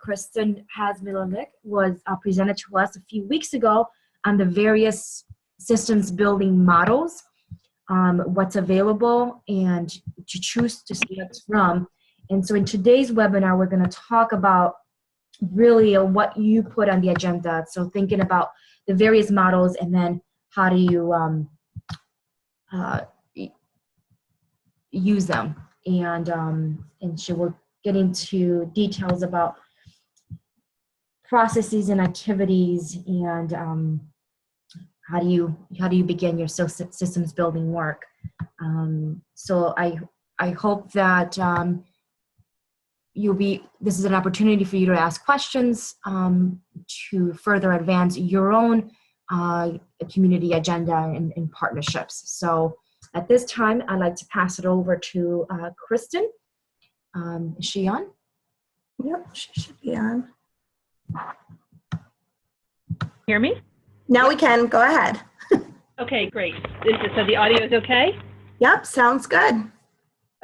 Kristen Hassmiller was presented to us a few weeks ago on the various systems building models, what's available, and to choose to select from. And so in today's webinar, we're going to talk about really what you put on the agenda. So thinking about the various models, and then how do you use them. And so we'll get into details about processes and activities, and how do you begin your systems building work. So I hope that this is an opportunity for you to ask questions to further advance your own community agenda and partnerships. So at this time, I'd like to pass it over to Kristen. Is she on? Yep, she should be on. Hear me? Now we can. Go ahead. Okay, great. So the audio is okay? Yep, sounds good.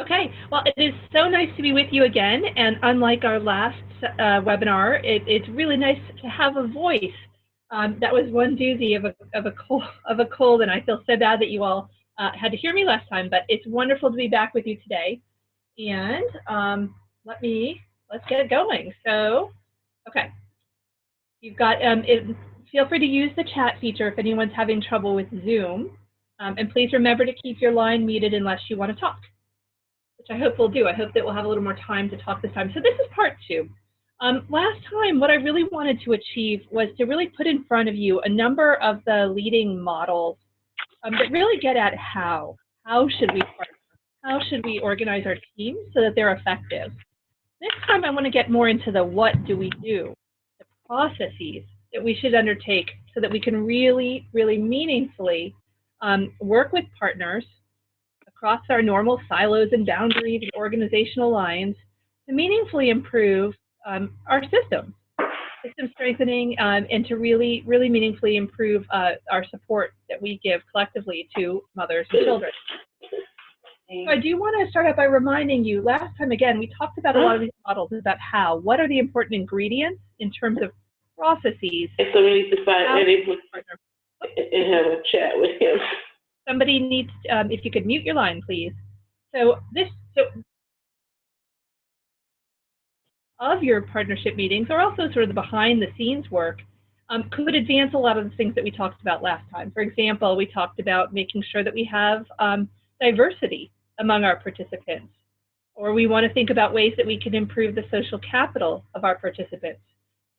Okay, well, it is so nice to be with you again, and unlike our last webinar, it's really nice to have a voice. That was one doozy of a cold, and I feel so bad that you all had to hear me last time, but it's wonderful to be back with you today. And let's get it going. So, okay, you've got, feel free to use the chat feature if anyone's having trouble with Zoom, and please remember to keep your line muted unless you want to talk, which I hope we'll do. I hope that we'll have a little more time to talk this time. So this is part 2. Last time, what I really wanted to achieve was to really put in front of you a number of the leading models that really get at how should we partner? How should we organize our teams so that they're effective? Next time, I want to get more into the what do we do, the processes that we should undertake so that we can really, really meaningfully work with partners across our normal silos and boundaries and organizational lines to meaningfully improve our system strengthening, and to really, really meaningfully improve our support that we give collectively to mothers and children. So I do want to start out by reminding you, last time again, we talked about a lot of these models about what are the important ingredients in terms of processes. So we need to find and have a chat with him. Somebody needs, if you could mute your line, please. Of your partnership meetings, or also sort of the behind the scenes work, could advance a lot of the things that we talked about last time. For example, we talked about making sure that we have diversity among our participants, or we want to think about ways that we can improve the social capital of our participants.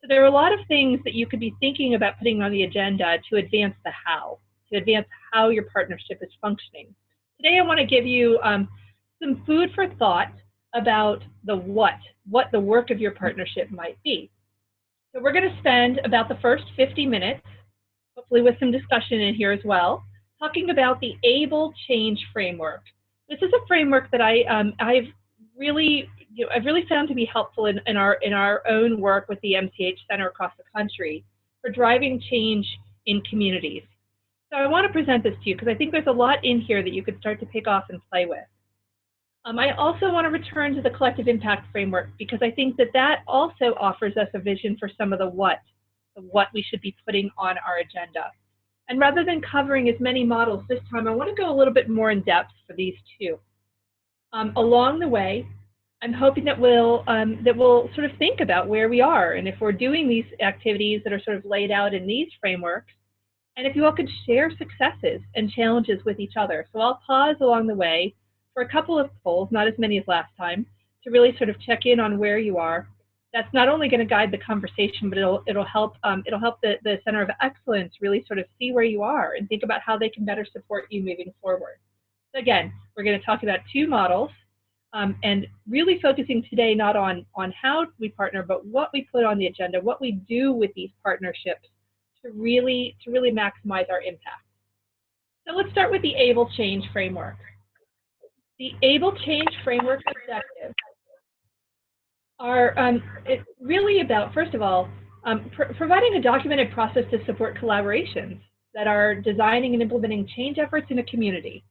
So there are a lot of things that you could be thinking about putting on the agenda to advance the how, to advance how your partnership is functioning. Today I want to give you some food for thought about the what the work of your partnership might be. So we're going to spend about the first 50 minutes, hopefully with some discussion in here as well, talking about the ABLE change framework. This is a framework that I've really found to be helpful in our own work with the MCH Center across the country for driving change in communities. So I want to present this to you because I think there's a lot in here that you could start to pick off and play with. I also want to return to the collective impact framework because I think that also offers us a vision for some of the what we should be putting on our agenda. And rather than covering as many models this time, I want to go a little bit more in depth for these two. Along the way, I'm hoping that we'll sort of think about where we are and if we're doing these activities that are sort of laid out in these frameworks, and if you all could share successes and challenges with each other. So I'll pause along the way for a couple of polls, not as many as last time, to really sort of check in on where you are. That's not only going to guide the conversation, but it'll help the Center of Excellence really sort of see where you are and think about how they can better support you moving forward. So again, we're going to talk about 2 models, and really focusing today not on how we partner, but what we put on the agenda, what we do with these partnerships to really maximize our impact. So let's start with the ABLE change framework. The ABLE change framework objectives are it's really about, first of all, providing a documented process to support collaborations that are designing and implementing change efforts in a community.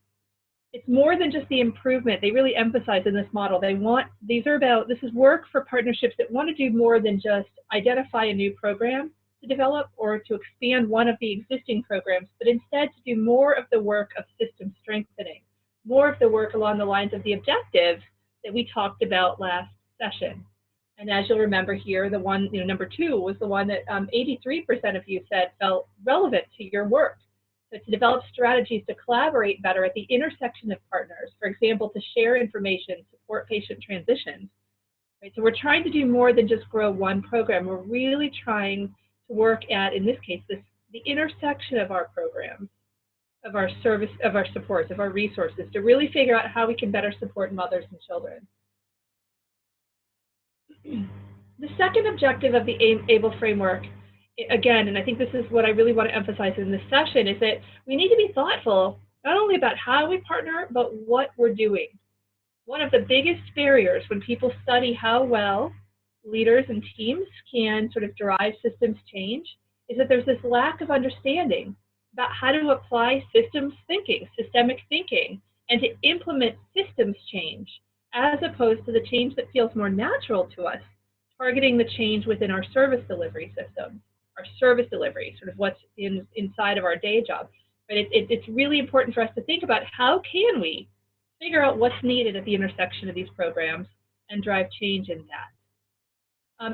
it's more than just the improvement. They really emphasize in this model, this is work for partnerships that want to do more than just identify a new program to develop or to expand one of the existing programs, but instead to do more of the work of system strengthening, more of the work along the lines of the objectives that we talked about last session. And as you'll remember here, the one, number 2 was the one that 83% of you said felt relevant to your work. So to develop strategies to collaborate better at the intersection of partners, for example, to share information, support patient transitions. Right? So we're trying to do more than just grow one program. We're really trying to work at, in this case, the intersection of our programs, of our service, of our supports, of our resources, to really figure out how we can better support mothers and children. The second objective of the ABLE framework, again, and I think this is what I really want to emphasize in this session, is that we need to be thoughtful not only about how we partner, but what we're doing. One of the biggest barriers when people study how well leaders and teams can sort of drive systems change is that there's this lack of understanding about how to apply systems thinking, systemic thinking, and to implement systems change, as opposed to the change that feels more natural to us, targeting the change within our service delivery system, our service delivery, sort of what's inside of our day job. But it's really important for us to think about how can we figure out what's needed at the intersection of these programs and drive change in that.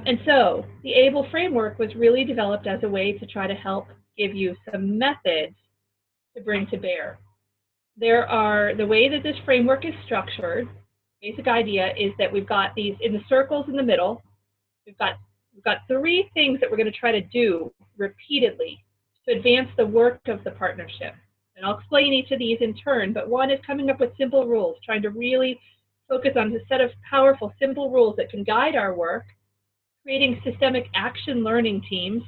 And so the ABLE framework was really developed as a way to try to help give you some methods to bring to bear. The way that this framework is structured, basic idea is that we've got these in the circles in the middle. We've got 3 things that we're going to try to do repeatedly to advance the work of the partnership. And I'll explain each of these in turn, but one is coming up with simple rules, trying to really focus on a set of powerful, simple rules that can guide our work, creating systemic action learning teams.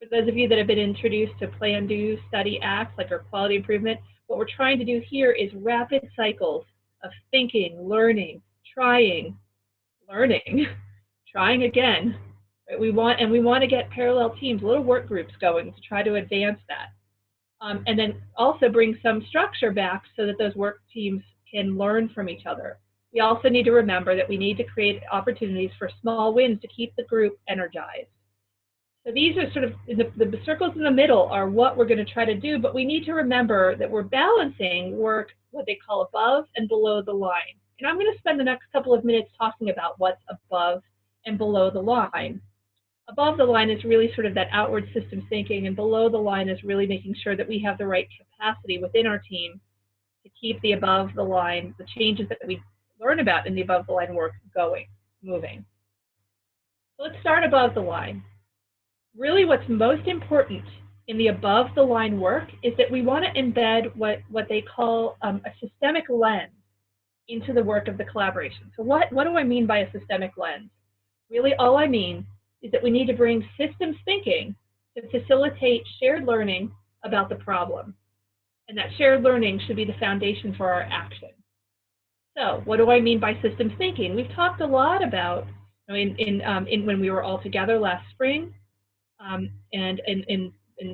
For those of you that have been introduced to Plan, Do, Study, Act, like our quality improvement, what we're trying to do here is rapid cycles of thinking, learning, trying, learning, trying again. Right? We want to get parallel teams, little work groups going to try to advance that. And then also bring some structure back so that those work teams can learn from each other. We also need to remember that we need to create opportunities for small wins to keep the group energized. So these are sort of, the circles in the middle are what we're going to try to do, but we need to remember that we're balancing work, what they call above and below the line. And I'm going to spend the next couple of minutes talking about what's above and below the line. Above the line is really sort of that outward systems thinking, and below the line is really making sure that we have the right capacity within our team to keep the above the line, the changes that we learn about in the above the line work moving. So let's start above the line. Really what's most important in the above the line work is that we want to embed what they call a systemic lens into the work of the collaboration. So what do I mean by a systemic lens? Really all I mean is that we need to bring systems thinking to facilitate shared learning about the problem. And that shared learning should be the foundation for our action. So what do I mean by systems thinking? We've talked a lot about, when we were all together last spring, and in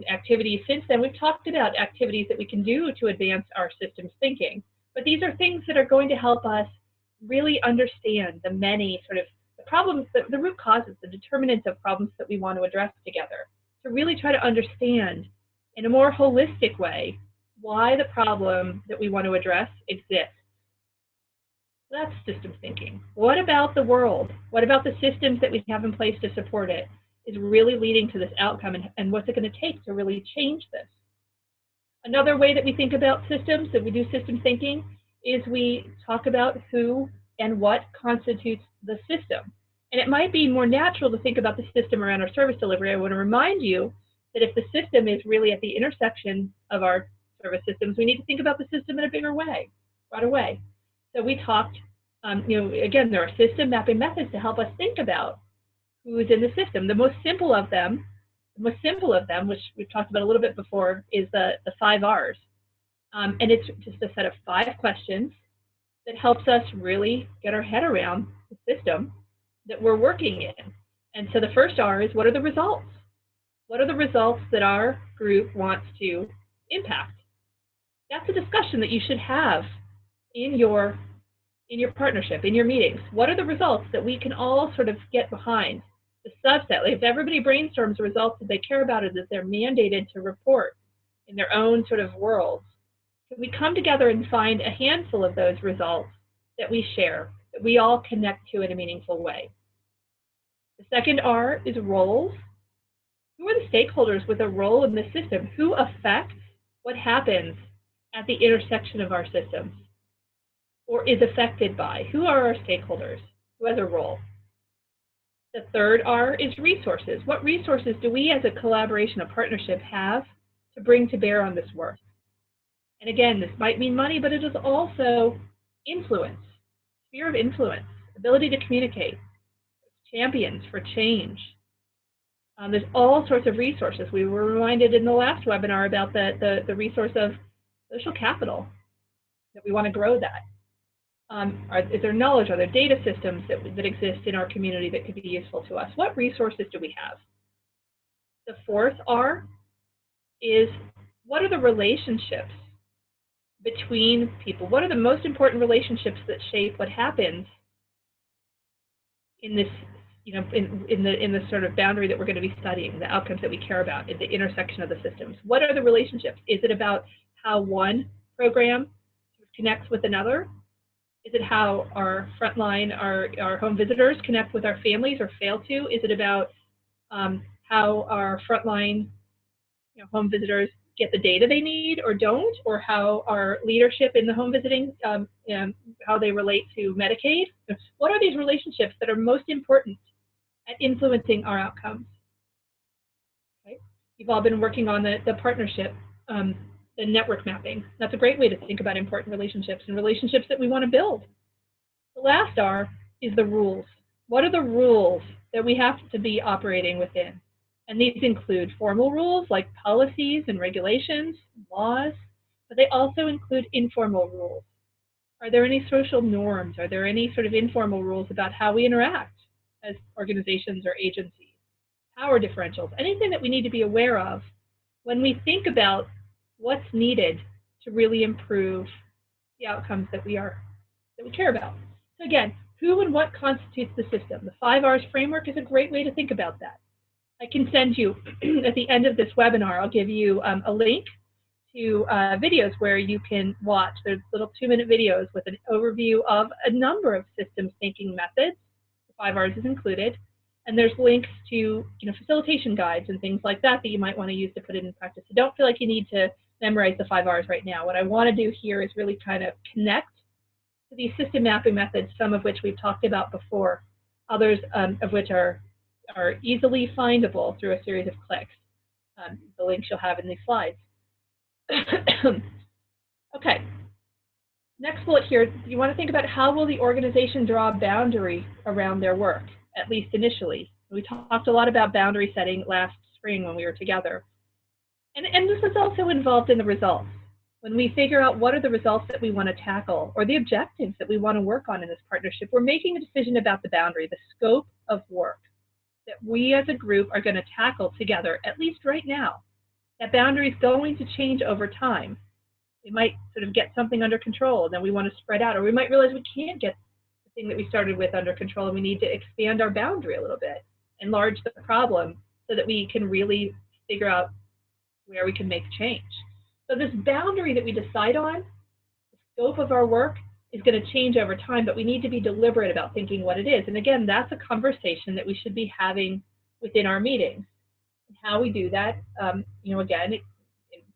activities since then, we've talked about activities that we can do to advance our systems thinking. But these are things that are going to help us really understand the many sort of the problems, the root causes, the determinants of problems that we want to address together. To really try to understand in a more holistic way why the problem that we want to address exists. That's systems thinking. What about the world? What about the systems that we have in place to support it is really leading to this outcome, and what's it going to take to really change this? Another way that we think about systems, that we do system thinking, is we talk about who and what constitutes the system. And it might be more natural to think about the system around our service delivery. I want to remind you that if the system is really at the intersection of our service systems, we need to think about the system in a bigger way, right away. So we talked, again, there are system mapping methods to help us think about who's in the system. The most simple of them, which we've talked about a little bit before, is the 5 R's. And it's just a set of 5 questions that helps us really get our head around the system that we're working in. And so the first R is, what are the results? What are the results that our group wants to impact? That's a discussion that you should have in your partnership, in your meetings. What are the results that we can all sort of get behind? The subset, like if everybody brainstorms the results that they care about or that they're mandated to report in their own sort of worlds, can we come together and find a handful of those results that we share, that we all connect to in a meaningful way? The second R is roles. Who are the stakeholders with a role in the system? Who affects what happens at the intersection of our systems or is affected by? Who are our stakeholders? Who has a role? The third R is resources. What resources do we as a collaboration, a partnership, have to bring to bear on this work? And again, this might mean money, but it is also influence, sphere of influence, ability to communicate, champions for change. There's all sorts of resources. We were reminded in the last webinar about the resource of social capital, that we want to grow that. Is there knowledge? Are there data systems that exist in our community that could be useful to us? What resources do we have? The fourth R is, what are the relationships between people? What are the most important relationships that shape what happens in this, in the sort of boundary that we're going to be studying, the outcomes that we care about at the intersection of the systems? What are the relationships? Is it about how one program connects with another? Is it how our frontline, our home visitors connect with our families or fail to? Is it about how our frontline home visitors get the data they need or don't, or how our leadership in the home visiting, how they relate to Medicaid? What are these relationships that are most important at influencing our outcomes? Okay. You've all been working on the partnership, the network mapping. That's a great way to think about important relationships and relationships that we want to build. The last R is the rules. What are the rules that we have to be operating within? And these include formal rules like policies and regulations, laws, but they also include informal rules. Are there any social norms? Are there any sort of informal rules about how we interact as organizations or agencies? Power differentials, anything that we need to be aware of when we think about what's needed to really improve the outcomes that we care about. So again, who and what constitutes the system? The 5 R's framework is a great way to think about that. I can send you, at the end of this webinar, I'll give you a link to videos where you can watch. There's little 2-minute videos with an overview of a number of systems thinking methods. The 5 R's is included. And there's links to facilitation guides and things like that that you might want to use to put it in practice. So don't feel like you need to memorize the 5 R's right now. What I want to do here is really kind of connect to these system mapping methods, some of which we've talked about before, others of which are easily findable through a series of clicks. The links you'll have in these slides. Okay, next bullet here, you want to think about how will the organization draw a boundary around their work, at least initially. We talked a lot about boundary setting last spring when we were together. And this is also involved in the results. When we figure out what are the results that we want to tackle or the objectives that we want to work on in this partnership, we're making a decision about the boundary, the scope of work that we as a group are going to tackle together, at least right now. That boundary is going to change over time. We might sort of get something under control and then we want to spread out, or we might realize we can't get the thing that we started with under control and we need to expand our boundary a little bit, enlarge the problem so that we can really figure out where we can make change. So this boundary that we decide on, the scope of our work, is going to change over time, but we need to be deliberate about thinking what it is. And again, that's a conversation that we should be having within our meetings. And how we do that, again,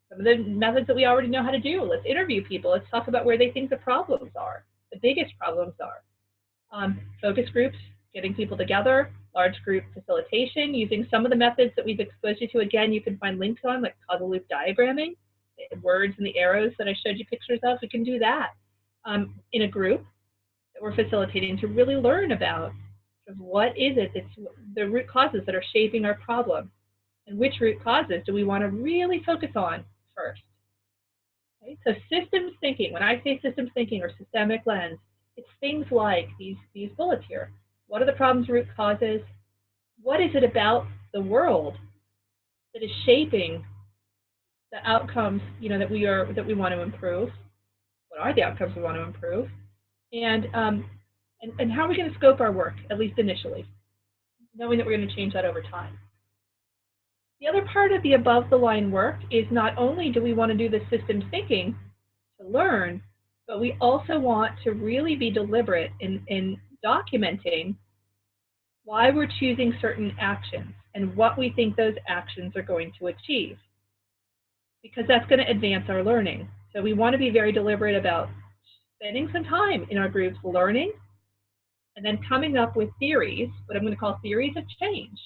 some of the methods that we already know how to do. Let's interview people. Let's talk about where they think the problems are, the biggest problems are. Focus groups, getting people together, large group facilitation, using some of the methods that we've exposed you to. Again, you can find links on, like causal loop diagramming, the words and the arrows that I showed you pictures of. We can do that in a group that we're facilitating to really learn about what is it that's the root causes that are shaping our problem, and which root causes do we want to really focus on first. Okay? So systems thinking, when I say systems thinking or systemic lens, it's things like these bullets here. What are the problem's root causes? What is it about the world that is shaping the outcomes, that we want to improve. What are the outcomes we want to improve? And how are we going to scope our work, at least initially, knowing that we're going to change that over time. The other part of the above the line work is not only do we want to do the systems thinking to learn, but we also want to really be deliberate in documenting why we're choosing certain actions and what we think those actions are going to achieve, because that's going to advance our learning. So we want to be very deliberate about spending some time in our groups learning and then coming up with theories, what I'm going to call theories of change.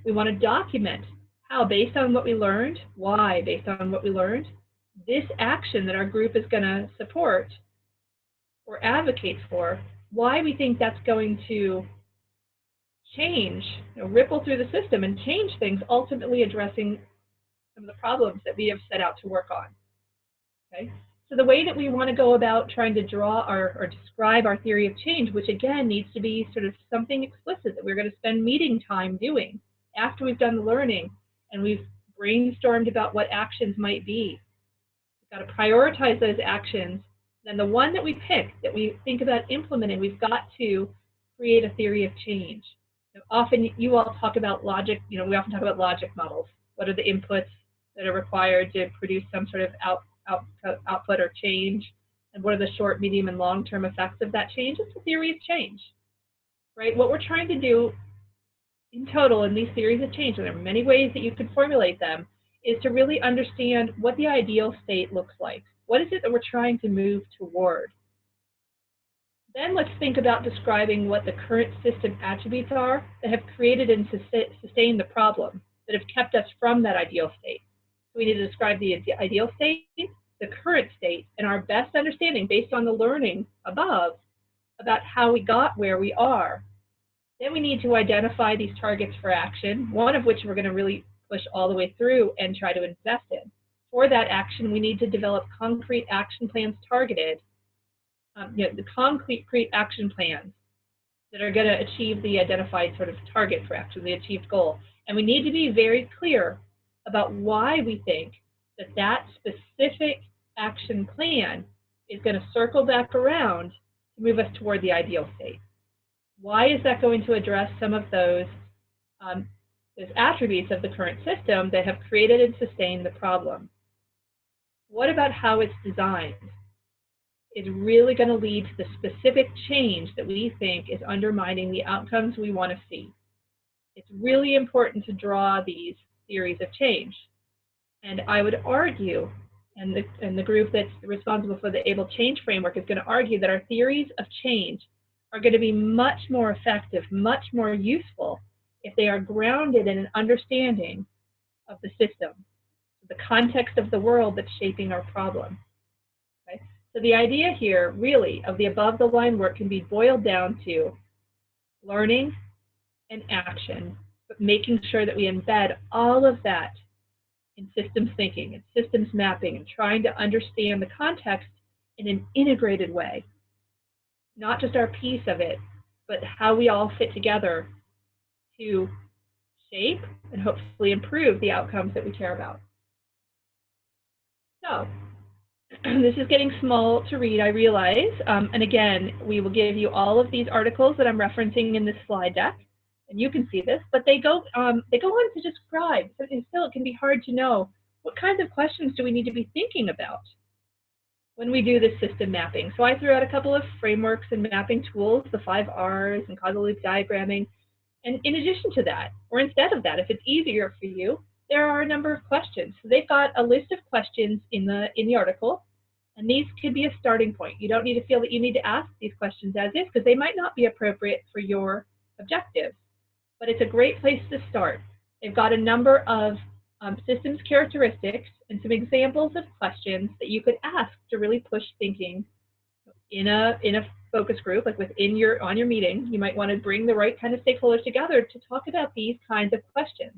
We want to document how, based on what we learned, why, based on what we learned, this action that our group is going to support or advocate for, why we think that's going to change, ripple through the system and change things, ultimately addressing some of the problems that we have set out to work on. Okay? So the way that we want to go about trying to draw or describe our theory of change, which again needs to be sort of something explicit that we're going to spend meeting time doing after we've done the learning and we've brainstormed about what actions might be. We've got to prioritize those actions. Then the one that we pick, that we think about implementing, we've got to create a theory of change. Often you all talk about logic, we often talk about logic models. What are the inputs that are required to produce some sort of output or change, and what are the short, medium, and long-term effects of that change? It's a theory of change, right? What we're trying to do in total in these theories of change, and there are many ways that you could formulate them, is to really understand what the ideal state looks like. What is it that we're trying to move toward? Then let's think about describing what the current system attributes are that have created and sustained the problem, that have kept us from that ideal state. So we need to describe the ideal state, the current state, and our best understanding based on the learning above about how we got where we are. Then we need to identify these targets for action, one of which we're going to really push all the way through and try to invest in. For that action, we need to develop concrete action plans targeted, the concrete action plans that are going to achieve the identified sort of target for action, the achieved goal. And we need to be very clear about why we think that that specific action plan is going to circle back around to move us toward the ideal state. Why is that going to address some of those attributes of the current system that have created and sustained the problem? What about how it's designed is really going to lead to the specific change that we think is undermining the outcomes we want to see? It's really important to draw these theories of change. And I would argue, and the group that's responsible for the Able Change framework is going to argue, that our theories of change are going to be much more effective, much more useful if they are grounded in an understanding of the system, the context of the world that's shaping our problem. Okay? So the idea here, really, of the above the line work can be boiled down to learning and action, but making sure that we embed all of that in systems thinking and systems mapping and trying to understand the context in an integrated way. Not just our piece of it, but how we all fit together to shape and hopefully improve the outcomes that we care about. So, this is getting small to read, I realize. And again, we will give you all of these articles that I'm referencing in this slide deck. And you can see this, but they go on to describe, so still it can be hard to know what kinds of questions do we need to be thinking about when we do this system mapping. So I threw out a couple of frameworks and mapping tools, the 5 R's and causal loop diagramming. And in addition to that, or instead of that, if it's easier for you, there are a number of questions. So they've got a list of questions in the article, and these could be a starting point. You don't need to feel that you need to ask these questions as is, because they might not be appropriate for your objectives. But it's a great place to start. They've got a number of systems characteristics and some examples of questions that you could ask to really push thinking in a focus group, like on your meeting. You might want to bring the right kind of stakeholders together to talk about these kinds of questions.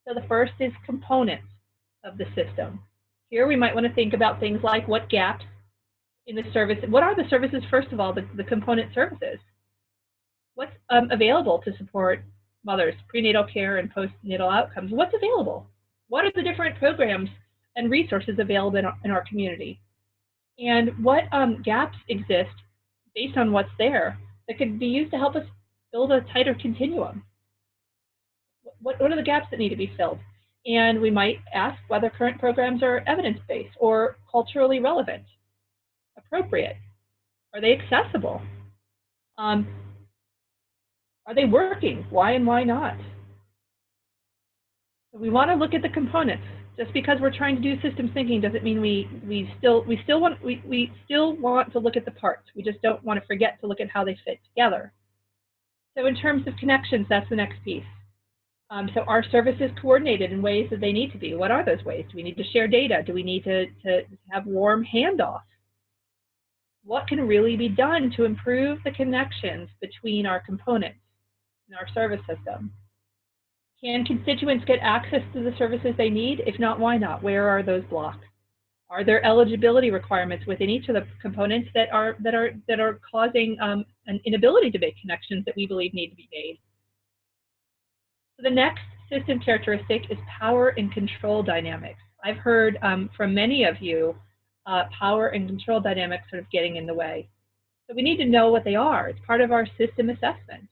So the first is components of the system. Here we might want to think about things like what gaps in the service, what are the services, first of all, the component services? What's available to support mothers, prenatal care and postnatal outcomes? What's available? What are the different programs and resources available in our community? And what gaps exist based on what's there that could be used to help us build a tighter continuum? What are the gaps that need to be filled? And we might ask whether current programs are evidence-based or culturally relevant, appropriate. Are they accessible? Are they working? Why and why not? So we want to look at the components. Just because we're trying to do systems thinking doesn't mean we still want to look at the parts. We just don't want to forget to look at how they fit together. So in terms of connections, that's the next piece. So are services coordinated in ways that they need to be? What are those ways? Do we need to share data? Do we need to have warm handoffs? What can really be done to improve the connections between our components in our service system? Can constituents get access to the services they need? If not, why not? Where are those blocks? Are there eligibility requirements within each of the components that are causing an inability to make connections that we believe need to be made? So the next system characteristic is power and control dynamics. I've heard from many of you power and control dynamics sort of getting in the way. So we need to know what they are. It's part of our system assessment.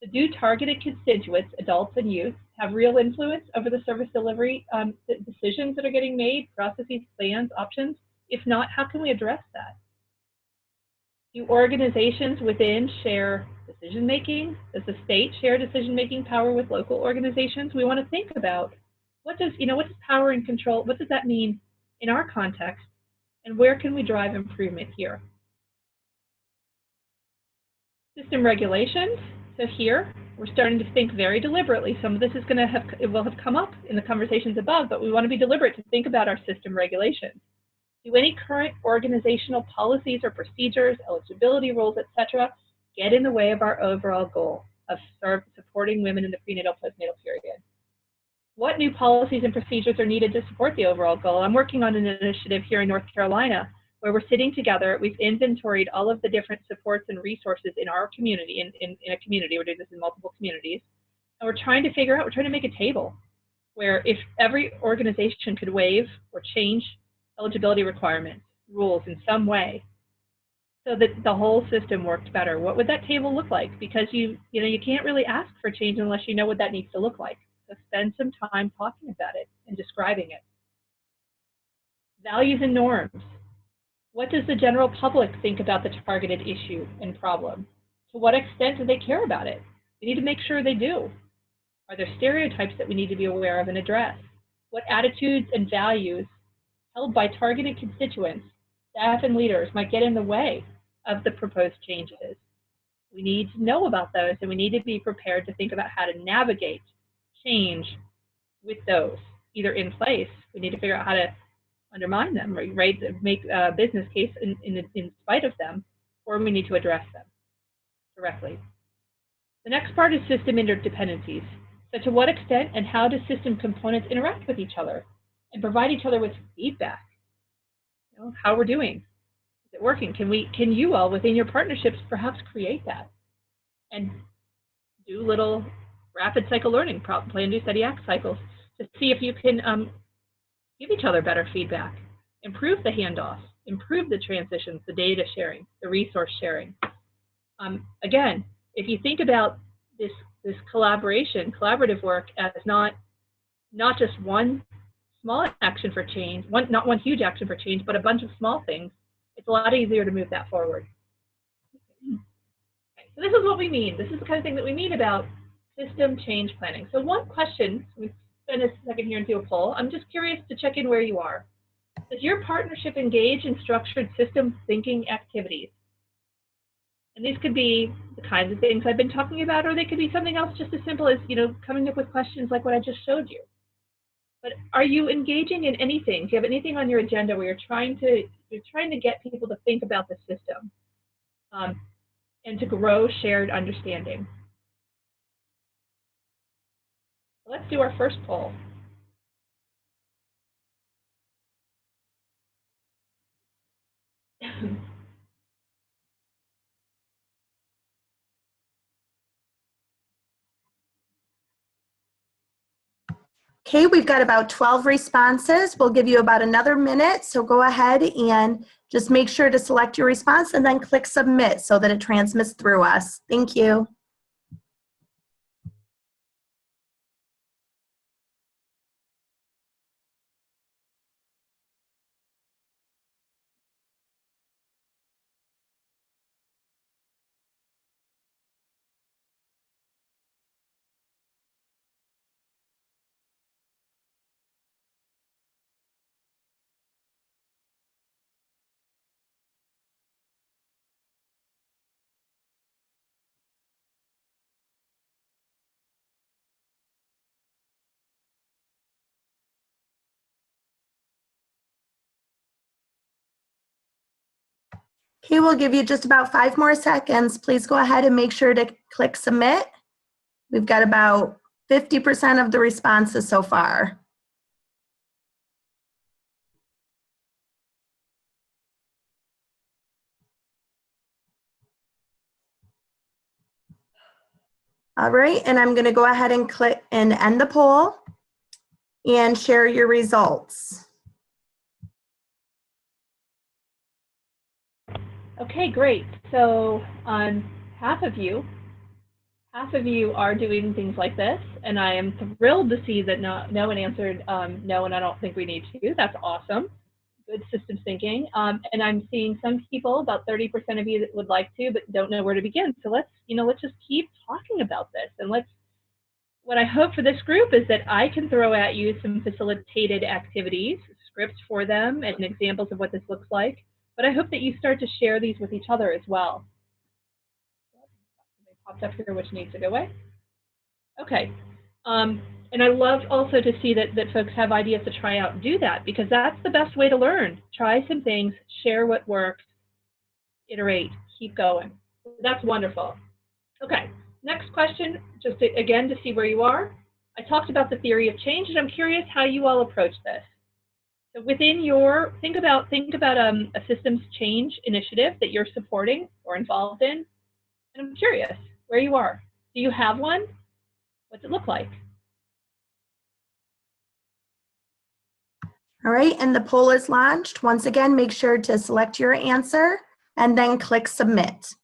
So do targeted constituents, adults and youth, have real influence over the service delivery decisions that are getting made, processes, plans, options? If not, how can we address that? Do organizations within share decision-making? Does the state share decision-making power with local organizations? We want to think about what does power and control, what does that mean in our context, and where can we drive improvement here? System regulations. So here, we're starting to think very deliberately. Some of this is will have come up in the conversations above, but we want to be deliberate to think about our system regulations. Do any current organizational policies or procedures, eligibility rules, etc., get in the way of our overall goal of supporting women in the prenatal postnatal period? What new policies and procedures are needed to support the overall goal? I'm working on an initiative here in North Carolina where we're sitting together. We've inventoried all of the different supports and resources in our community, in a community. We're doing this in multiple communities. And we're trying to make a table where if every organization could waive or change eligibility requirements, rules in some way, so that the whole system worked better. What would that table look like? Because you can't really ask for change unless you know what that needs to look like. So spend some time talking about it and describing it. Values and norms. What does the general public think about the targeted issue and problem? To what extent do they care about it? We need to make sure they do. Are there stereotypes that we need to be aware of and address? What attitudes and values held by targeted constituents, staff, and leaders might get in the way of the proposed changes? We need to know about those, and we need to be prepared to think about how to navigate change with those, either in place. We need to figure out how to undermine them, right? Make a business case in spite of them, or we need to address them directly. The next part is system interdependencies. So to what extent and how do system components interact with each other and provide each other with feedback? How we're doing. Is it working? Can you all within your partnerships perhaps create that and do little rapid cycle learning, plan, do, study, act cycles to see if you can give each other better feedback, improve the handoffs, improve the transitions, the data sharing, the resource sharing. Again, if you think about this collaborative work as not just one small action for change, not one huge action for change, but a bunch of small things, it's a lot easier to move that forward. Okay, so this is what we mean. This is the kind of thing that we mean about system change planning. So one question, we spend a second here and do a poll. I'm just curious to check in where you are. Does your partnership engage in structured system thinking activities? And these could be the kinds of things I've been talking about, or they could be something else just as simple as, coming up with questions like what I just showed you. But are you engaging in anything? Do you have anything on your agenda where you're trying to get people to think about the system and to grow shared understanding? Let's do our first poll. Okay, we've got about 12 responses. We'll give you about another minute, so go ahead and just make sure to select your response and then click submit so that it transmits through us. Thank you. Okay, we'll give you just about 5 more seconds. Please go ahead and make sure to click submit. We've got about 50% of the responses so far. All right, and I'm going to go ahead and click and end the poll and share your results. Okay, great. So half of you are doing things like this, and I am thrilled to see that no one answered no, and I don't think we need to. That's awesome. Good systems thinking. And I'm seeing some people, about 30% of you, that would like to, but don't know where to begin. So let's just keep talking about this, and what I hope for this group is that I can throw at you some facilitated activities, scripts for them, and examples of what this looks like. But I hope that you start to share these with each other as well. They popped up here, which needs to go away. Okay. And I love also to see that folks have ideas to try out and do that, because that's the best way to learn. Try some things, share what works, iterate, keep going. That's wonderful. Okay, next question, just again to see where you are. I talked about the theory of change, and I'm curious how you all approach this. So within your, think about a systems change initiative that you're supporting or involved in, and I'm curious where you are. Do you have one? What's it look like? All right, and the poll is launched. Once again, make sure to select your answer and then click submit.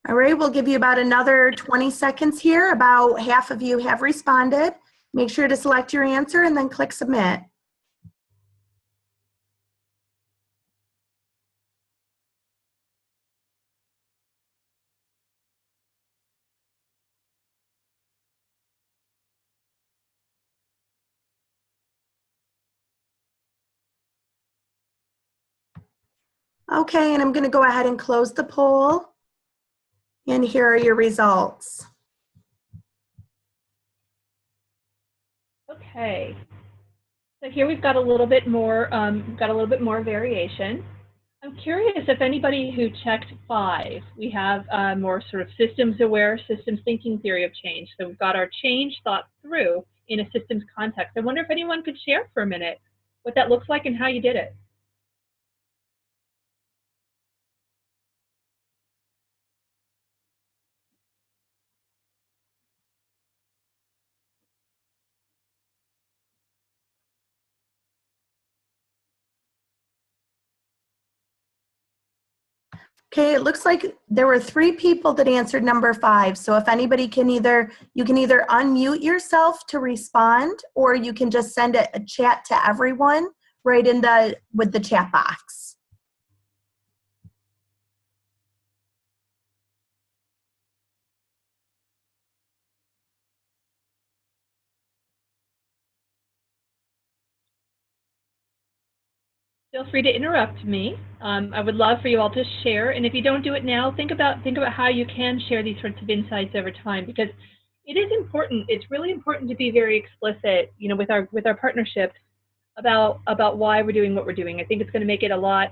All right, we'll give you about another 20 seconds here. About half of you have responded. Make sure to select your answer and then click submit. Okay, and I'm going to go ahead and close the poll. And here are your results. Okay. So here we've got a little bit more, variation. I'm curious if anybody who checked 5, we have more sort of systems aware, systems thinking theory of change. So we've got our change thought through in a systems context. I wonder if anyone could share for a minute what that looks like and how you did it. Okay, it looks like there were 3 people that answered number 5. So if anybody can you can either unmute yourself to respond, or you can just send a chat to everyone right in with the chat box. Feel free to interrupt me. I would love for you all to share, and if you don't do it now, think about how you can share these sorts of insights over time, because it is important. It's really important to be very explicit, you know, with our partnerships about why we're doing what we're doing. I think it's going to make it a lot.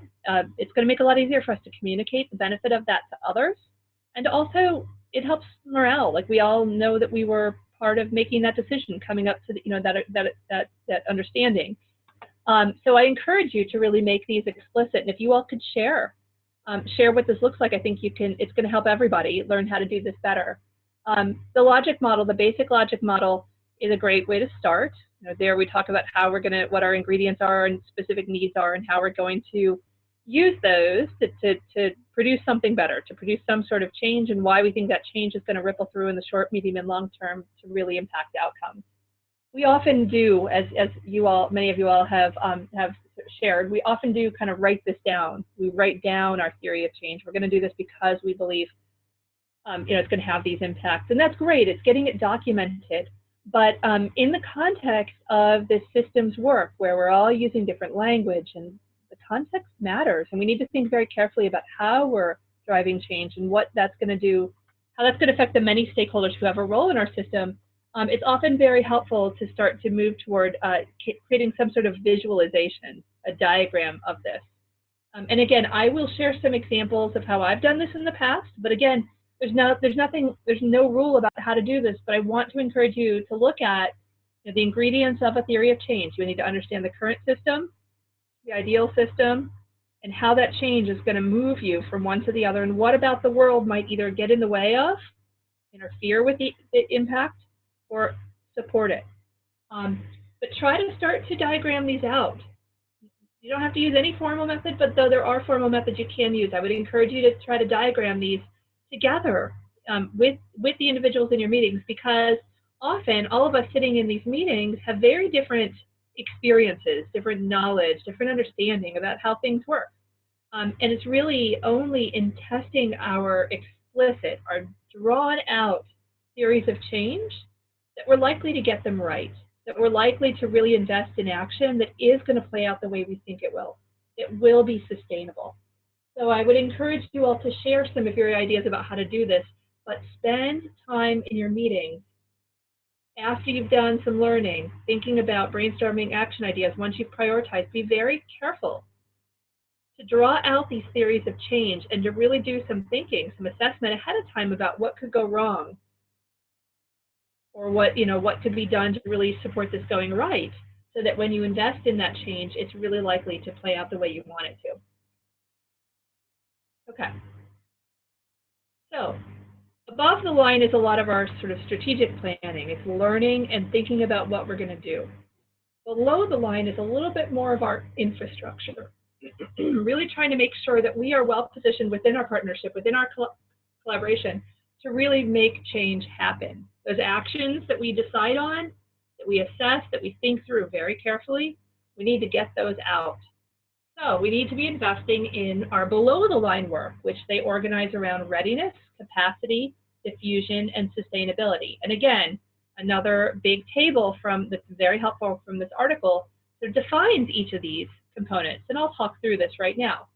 It's going to make it a lot easier for us to communicate the benefit of that to others, and also it helps morale. Like, we all know that we were part of making that decision, coming up to the, you know, that understanding. So I encourage you to really make these explicit, and if you all could share what this looks like, I think you can. It's going to help everybody learn how to do this better. The logic model, the basic logic model, is a great way to start. You know, there we talk about how we're going to, what our ingredients are and specific needs are, and how we're going to use those to produce something better, to produce some sort of change, and why we think that change is going to ripple through in the short, medium, and long term to really impact outcomes. We often do, as you all, many of you all have shared, we often do kind of write this down. We write down our theory of change. We're going to do this because we believe you know, it's going to have these impacts, and that's great. It's getting it documented. But in the context of this systems work, where we're all using different language, and the context matters, and we need to think very carefully about how we're driving change and what that's going to do, how that's going to affect the many stakeholders who have a role in our system. It's often very helpful to start to move toward creating some sort of visualization, a diagram of this. And again, I will share some examples of how I've done this in the past, but again, there's no rule about how to do this, but I want to encourage you to look at, you know, the ingredients of a theory of change. You need to understand the current system, the ideal system, and how that change is going to move you from one to the other, and what about the world might either get in the way of, interfere with the impact, or support it. But try to start to diagram these out. You don't have to use any formal method, but though there are formal methods you can use, I would encourage you to try to diagram these together with the individuals in your meetings, because often all of us sitting in these meetings have very different experiences, different knowledge, different understanding about how things work. And it's really only in testing our explicit, our drawn out theories of change that we're likely to get them right, that we're likely to really invest in action that is going to play out the way we think it will. It will be sustainable. So I would encourage you all to share some of your ideas about how to do this, but spend time in your meetings after you've done some learning, thinking about brainstorming action ideas. Once you've prioritized, be very careful to draw out these theories of change and to really do some thinking, some assessment ahead of time about what could go wrong, or what, you know, what could be done to really support this going right, so that when you invest in that change, it's really likely to play out the way you want it to. Okay. So above the line is a lot of our sort of strategic planning. It's learning and thinking about what we're going to do. Below the line is a little bit more of our infrastructure, really trying to make sure that we are well positioned within our partnership, within our collaboration, to really make change happen. Those actions that we decide on, that we assess, that we think through very carefully, we need to get those out. So we need to be investing in our below the line work, which they organize around readiness, capacity, diffusion, and sustainability. And again, another big table that's very helpful from this article that defines each of these components. And I'll talk through this right now.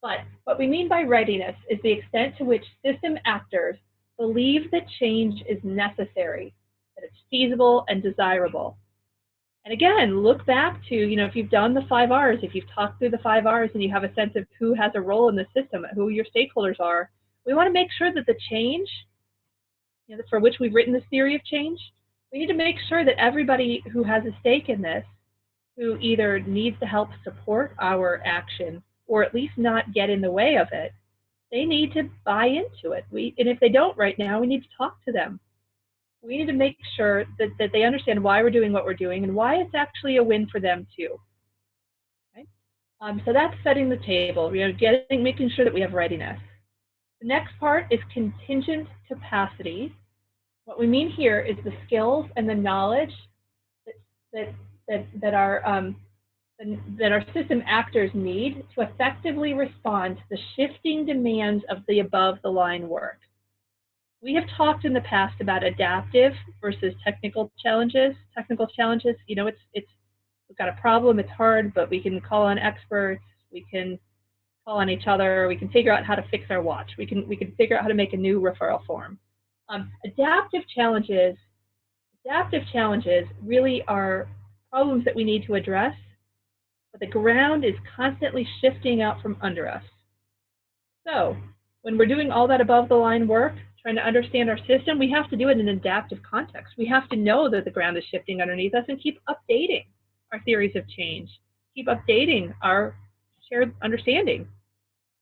But what we mean by readiness is the extent to which system actors believe that change is necessary, that it's feasible and desirable. And again, look back to, you know, if you've done the 5 R's, if you've talked through the 5 R's and you have a sense of who has a role in the system, who your stakeholders are, we want to make sure that the change, you know, for which we've written this theory of change, we need to make sure that everybody who has a stake in this, who either needs to help support our action or at least not get in the way of it, they need to buy into it. And if they don't right now, we need to talk to them. We need to make sure that they understand why we're doing what we're doing and why it's actually a win for them too. Okay? So that's setting the table, you know, making sure that we have readiness. The next part is contingent capacity. What we mean here is the skills and the knowledge that that our system actors need to effectively respond to the shifting demands of the above-the-line work. We have talked in the past about adaptive versus technical challenges. Technical challenges, you know, we've got a problem, it's hard, but we can call on experts, we can call on each other, we can figure out how to fix our watch, we can figure out how to make a new referral form. Adaptive challenges really are problems that we need to address, but the ground is constantly shifting out from under us. So when we're doing all that above the line work, trying to understand our system, we have to do it in an adaptive context. We have to know that the ground is shifting underneath us and keep updating our theories of change, keep updating our shared understanding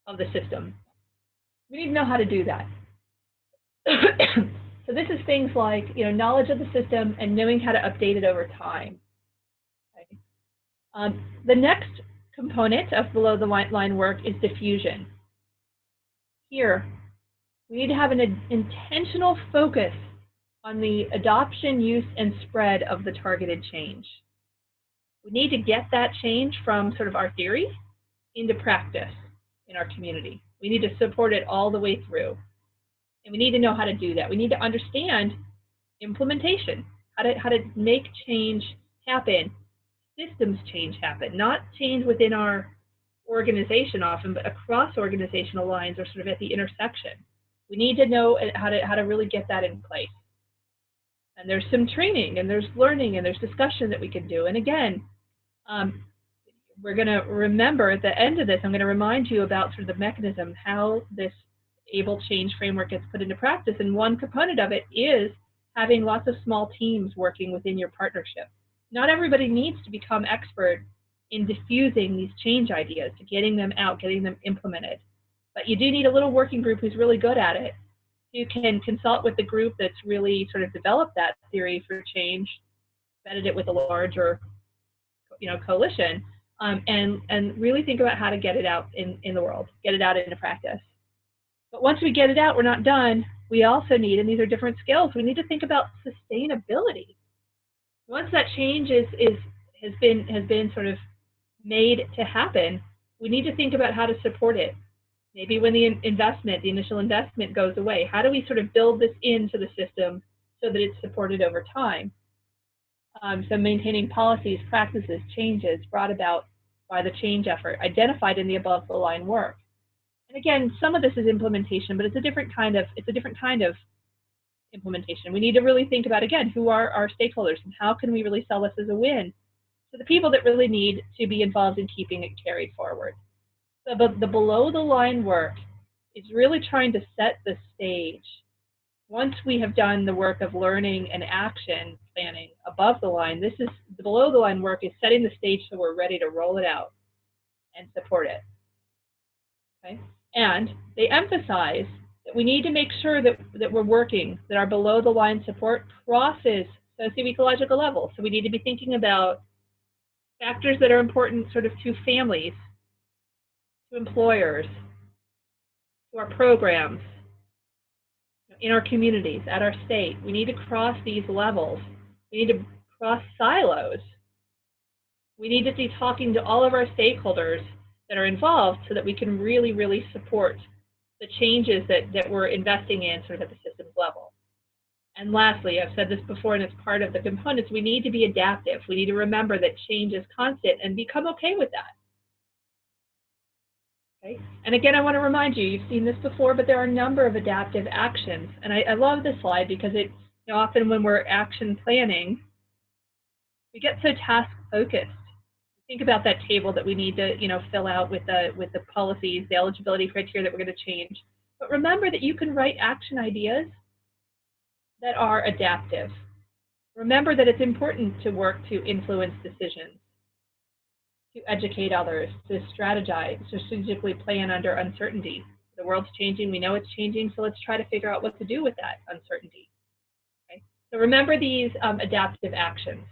of the system. We need to know how to do that. So this is things like, you know, knowledge of the system and knowing how to update it over time. Okay. The next component of below the line work is diffusion. Here, we need to have an intentional focus on the adoption, use, and spread of the targeted change. We need to get that change from sort of our theory into practice in our community. We need to support it all the way through. And we need to know how to do that. We need to understand implementation, how to make change happen, systems change happen, not change within our organization often, but across organizational lines or sort of at the intersection. We need to know how to really get that in place. And there's some training, and there's learning, and there's discussion that we can do. And again, we're going to remember at the end of this, I'm going to remind you about sort of the mechanism, how this able change framework gets put into practice. And one component of it is having lots of small teams working within your partnership. Not everybody needs to become expert in diffusing these change ideas, to getting them out, getting them implemented. But you do need a little working group who's really good at it. You can consult with the group that's really sort of developed that theory for change, vetted it with a larger, you know, coalition, and really think about how to get it out in the world, get it out into practice. But once we get it out, we're not done. We also need, and these are different skills, we need to think about sustainability. Once that change has been sort of made to happen, we need to think about how to support it. Maybe when the initial investment goes away, how do we sort of build this into the system so that it's supported over time? So maintaining policies, practices, changes brought about by the change effort, identified in the above the line work. And again, some of this is implementation, but it's a different kind of implementation. We need to really think about, again, who are our stakeholders and how can we really sell this as a win to the people that really need to be involved in keeping it carried forward. So the below the line work is really trying to set the stage. Once we have done the work of learning and action planning above the line, the below the line work is setting the stage so we're ready to roll it out and support it. Okay? And they emphasize that we need to make sure that we're working, that our below the line support crosses socio-ecological levels. So we need to be thinking about factors that are important sort of to families, to employers, to our programs, in our communities, at our state. We need to cross these levels. We need to cross silos. We need to be talking to all of our stakeholders that are involved so that we can really, really support the changes that we're investing in sort of at the systems level. And lastly, I've said this before and it's part of the components, we need to be adaptive. We need to remember that change is constant and become okay with that. Okay? And again, I want to remind you, you've seen this before, but there are a number of adaptive actions. And I love this slide because it, you know, often when we're action planning, we get so task focused. Think about that table that we need to, you know, fill out with the policies, the eligibility criteria that we're going to change. But remember that you can write action ideas that are adaptive. Remember that it's important to work to influence decisions, to educate others, to strategize, to strategically plan under uncertainty. The world's changing, we know it's changing, so let's try to figure out what to do with that uncertainty. Okay? So remember these adaptive actions.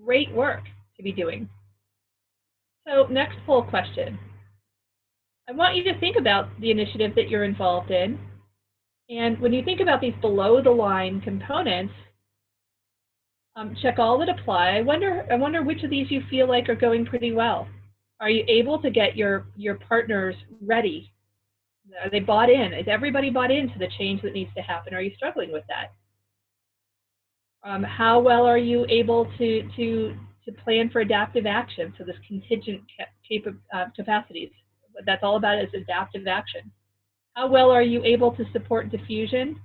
Great work to be doing. So next poll question. I want you to think about the initiative that you're involved in. And when you think about these below the line components, Check all that apply. I wonder which of these you feel like are going pretty well. Are you able to get your partners ready? Are they bought in? Is everybody bought into the change that needs to happen? Are you struggling with that? How well are you able to plan for adaptive action? So this contingent capacities, what that's all about is adaptive action. How well are you able to support diffusion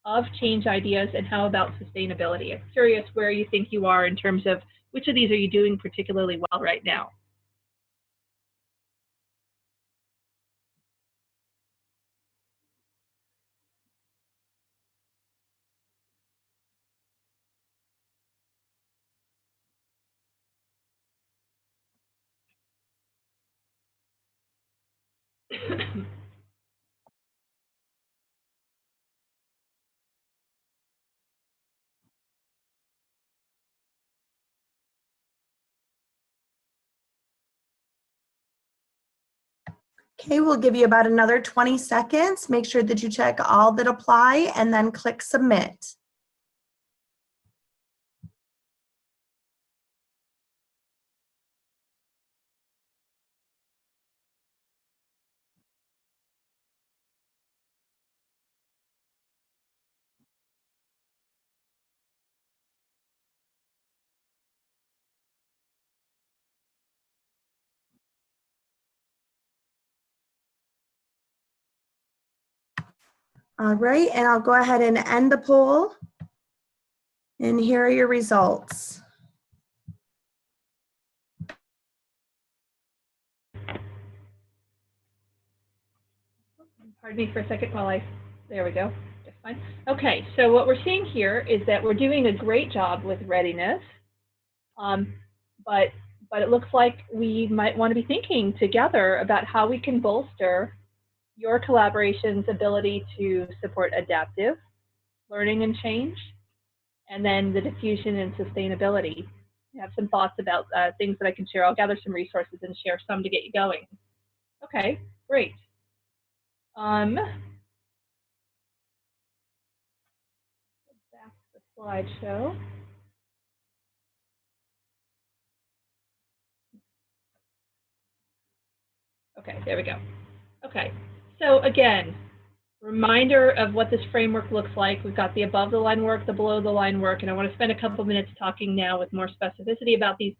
of change ideas, and how about sustainability? I'm curious where you think you are in terms of which of these are you doing particularly well right now? Okay, we'll give you about another 20 seconds. Make sure that you check all that apply and then click submit. All right, and I'll go ahead and end the poll. And here are your results. Pardon me for a second while there we go, just fine. Okay, so what we're seeing here is that we're doing a great job with readiness, but it looks like we might want to be thinking together about how we can bolster your collaboration's ability to support adaptive learning and change, and then the diffusion and sustainability. I have some thoughts about things that I can share. I'll gather some resources and share some to get you going. Okay, great. Back to the slideshow. Okay, there we go. Okay, so again, reminder of what this framework looks like. We've got the above the line work, the below the line work, and I want to spend a couple minutes talking now with more specificity about these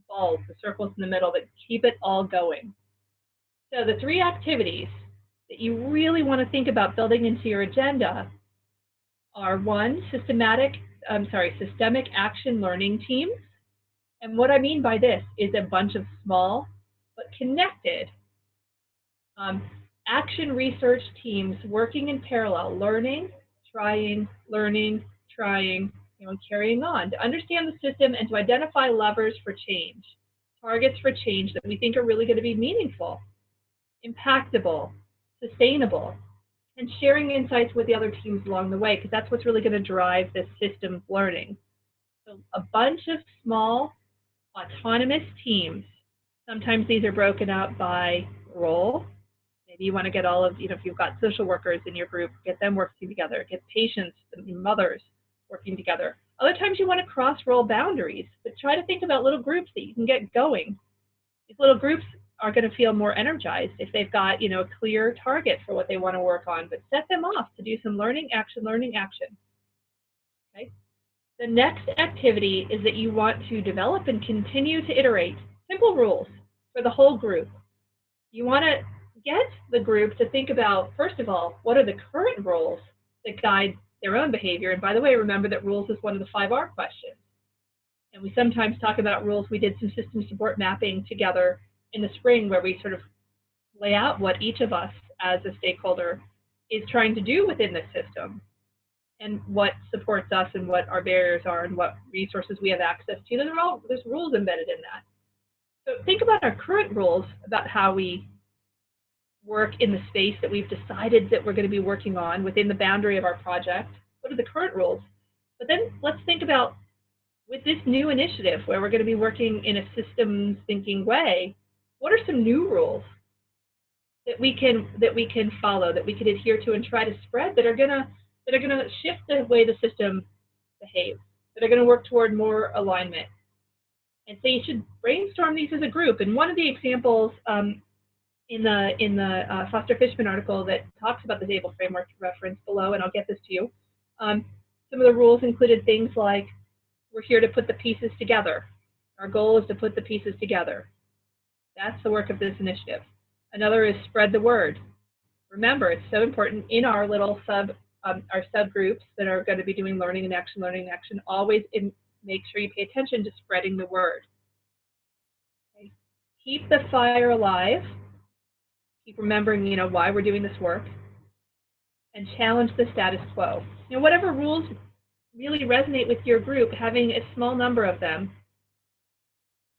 balls, the circles in the middle that keep it all going. So the 3 activities that you really want to think about building into your agenda are 1, systemic action learning teams. And what I mean by this is a bunch of small but connected action research teams working in parallel, learning, trying, and carrying on to understand the system and to identify levers for change, targets for change that we think are really going to be meaningful, impactable, sustainable, and sharing insights with the other teams along the way, because that's what's really going to drive this systems learning. So a bunch of small autonomous teams. Sometimes these are broken out by role. Maybe you want to get all of, if you've got social workers in your group, get them working together, get patients and mothers working together. Other times you want to cross role boundaries, but try to think about little groups that you can get going. These little groups are going to feel more energized if they've got, a clear target for what they want to work on, but set them off to do some learning, action. Okay. The next activity is that you want to develop and continue to iterate simple rules for the whole group. You want to get the group to think about, first of all, what are the current rules that guide their own behavior? And by the way, remember that rules is one of the 5R questions. And we sometimes talk about rules. We did some system support mapping together in the spring where we sort of lay out what each of us as a stakeholder is trying to do within the system and what supports us and what our barriers are and what resources we have access to. There's rules embedded in that. So think about our current rules about how we work in the space that we've decided that we're going to be working on within the boundary of our project. What are the current rules? But then let's think about, with this new initiative where we're going to be working in a systems thinking way, what are some new rules that we can follow, that we can adhere to and try to spread, that are going to shift the way the system behaves? that are going to work toward more alignment. And so you should brainstorm these as a group. And one of the examples in the Foster Fishman article that talks about the table framework referenced below, and I'll get this to you. Some of the rules included things like, we're here to put the pieces together. Our goal is to put the pieces together. That's the work of this initiative. Another is spread the word. Remember, it's so important in our little our subgroups that are going to be doing learning and action, always make sure you pay attention to spreading the word. Okay. Keep the fire alive. Keep remembering, why we're doing this work. And challenge the status quo. Whatever rules really resonate with your group, having a small number of them,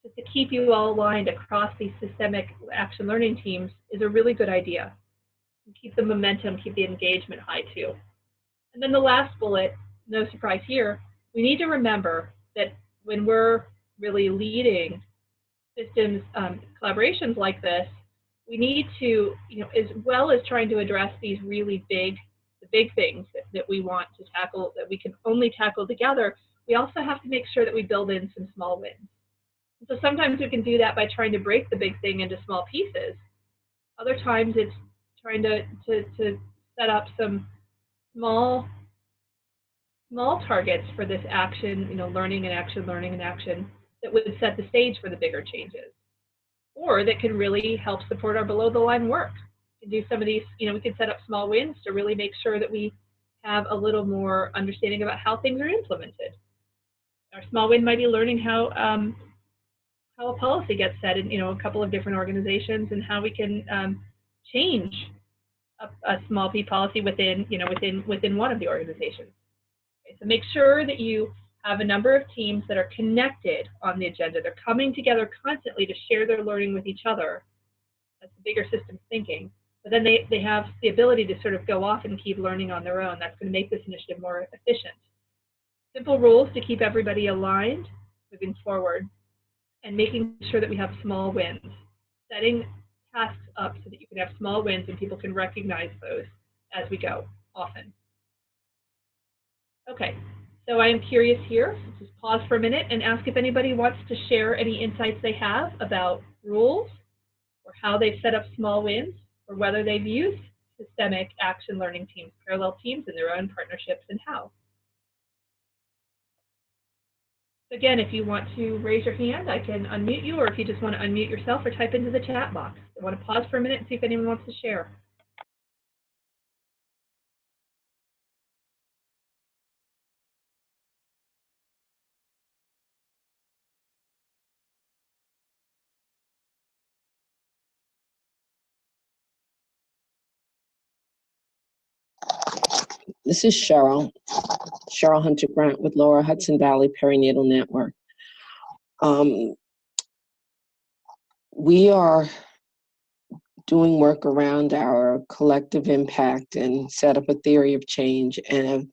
just to keep you all aligned across these systemic action learning teams is a really good idea. Keep the momentum, keep the engagement high too. And then the last bullet, no surprise here, we need to remember that when we're really leading systems collaborations like this, we need to, as well as trying to address these really big things that we want to tackle, that we can only tackle together, we also have to make sure that we build in some small wins. So sometimes we can do that by trying to break the big thing into small pieces. Other times it's trying to set up some small targets for this action, learning and action that would set the stage for the bigger changes, or that can really help support our below the line work. We can do some of these, we can set up small wins to really make sure that we have a little more understanding about how things are implemented. Our small win might be learning how a policy gets set in a couple of different organizations, and how we can change a small p policy within within one of the organizations. Okay, so make sure that you have a number of teams that are connected on the agenda. They're coming together constantly to share their learning with each other. That's the bigger systems thinking. But then they have the ability to sort of go off and keep learning on their own. That's going to make this initiative more efficient. Simple rules to keep everybody aligned moving forward, and making sure that we have small wins. Setting tasks up so that you can have small wins and people can recognize those as we go often. Okay, so I am curious here, just pause for a minute and ask if anybody wants to share any insights they have about rules, or how they've set up small wins, or whether they've used systemic action learning teams, parallel teams in their own partnerships, and how. Again, if you want to raise your hand, I can unmute you, or if you just want to unmute yourself or type into the chat box. I want to pause for a minute and see if anyone wants to share. This is Cheryl Hunter Grant with Lower Hudson Valley Perinatal Network. We are doing work around our collective impact and set up a theory of change, and have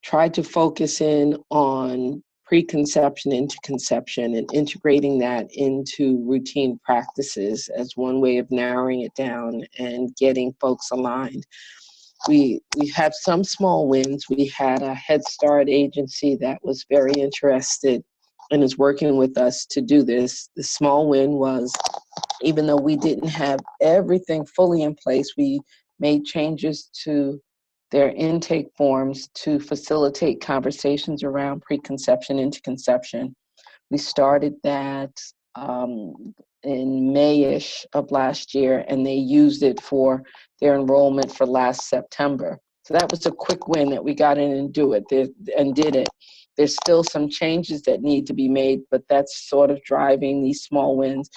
tried to focus in on preconception into conception and integrating that into routine practices as one way of narrowing it down and getting folks aligned. We have some small wins. We had a Head Start agency that was very interested and is working with us to do this. The small win was, even though we didn't have everything fully in place, we made changes to their intake forms to facilitate conversations around preconception into conception. We started that in May-ish of last year, and they used it for their enrollment for last September. So that was a quick win that we got in and did it. There's still some changes that need to be made, but that's sort of driving these small wins.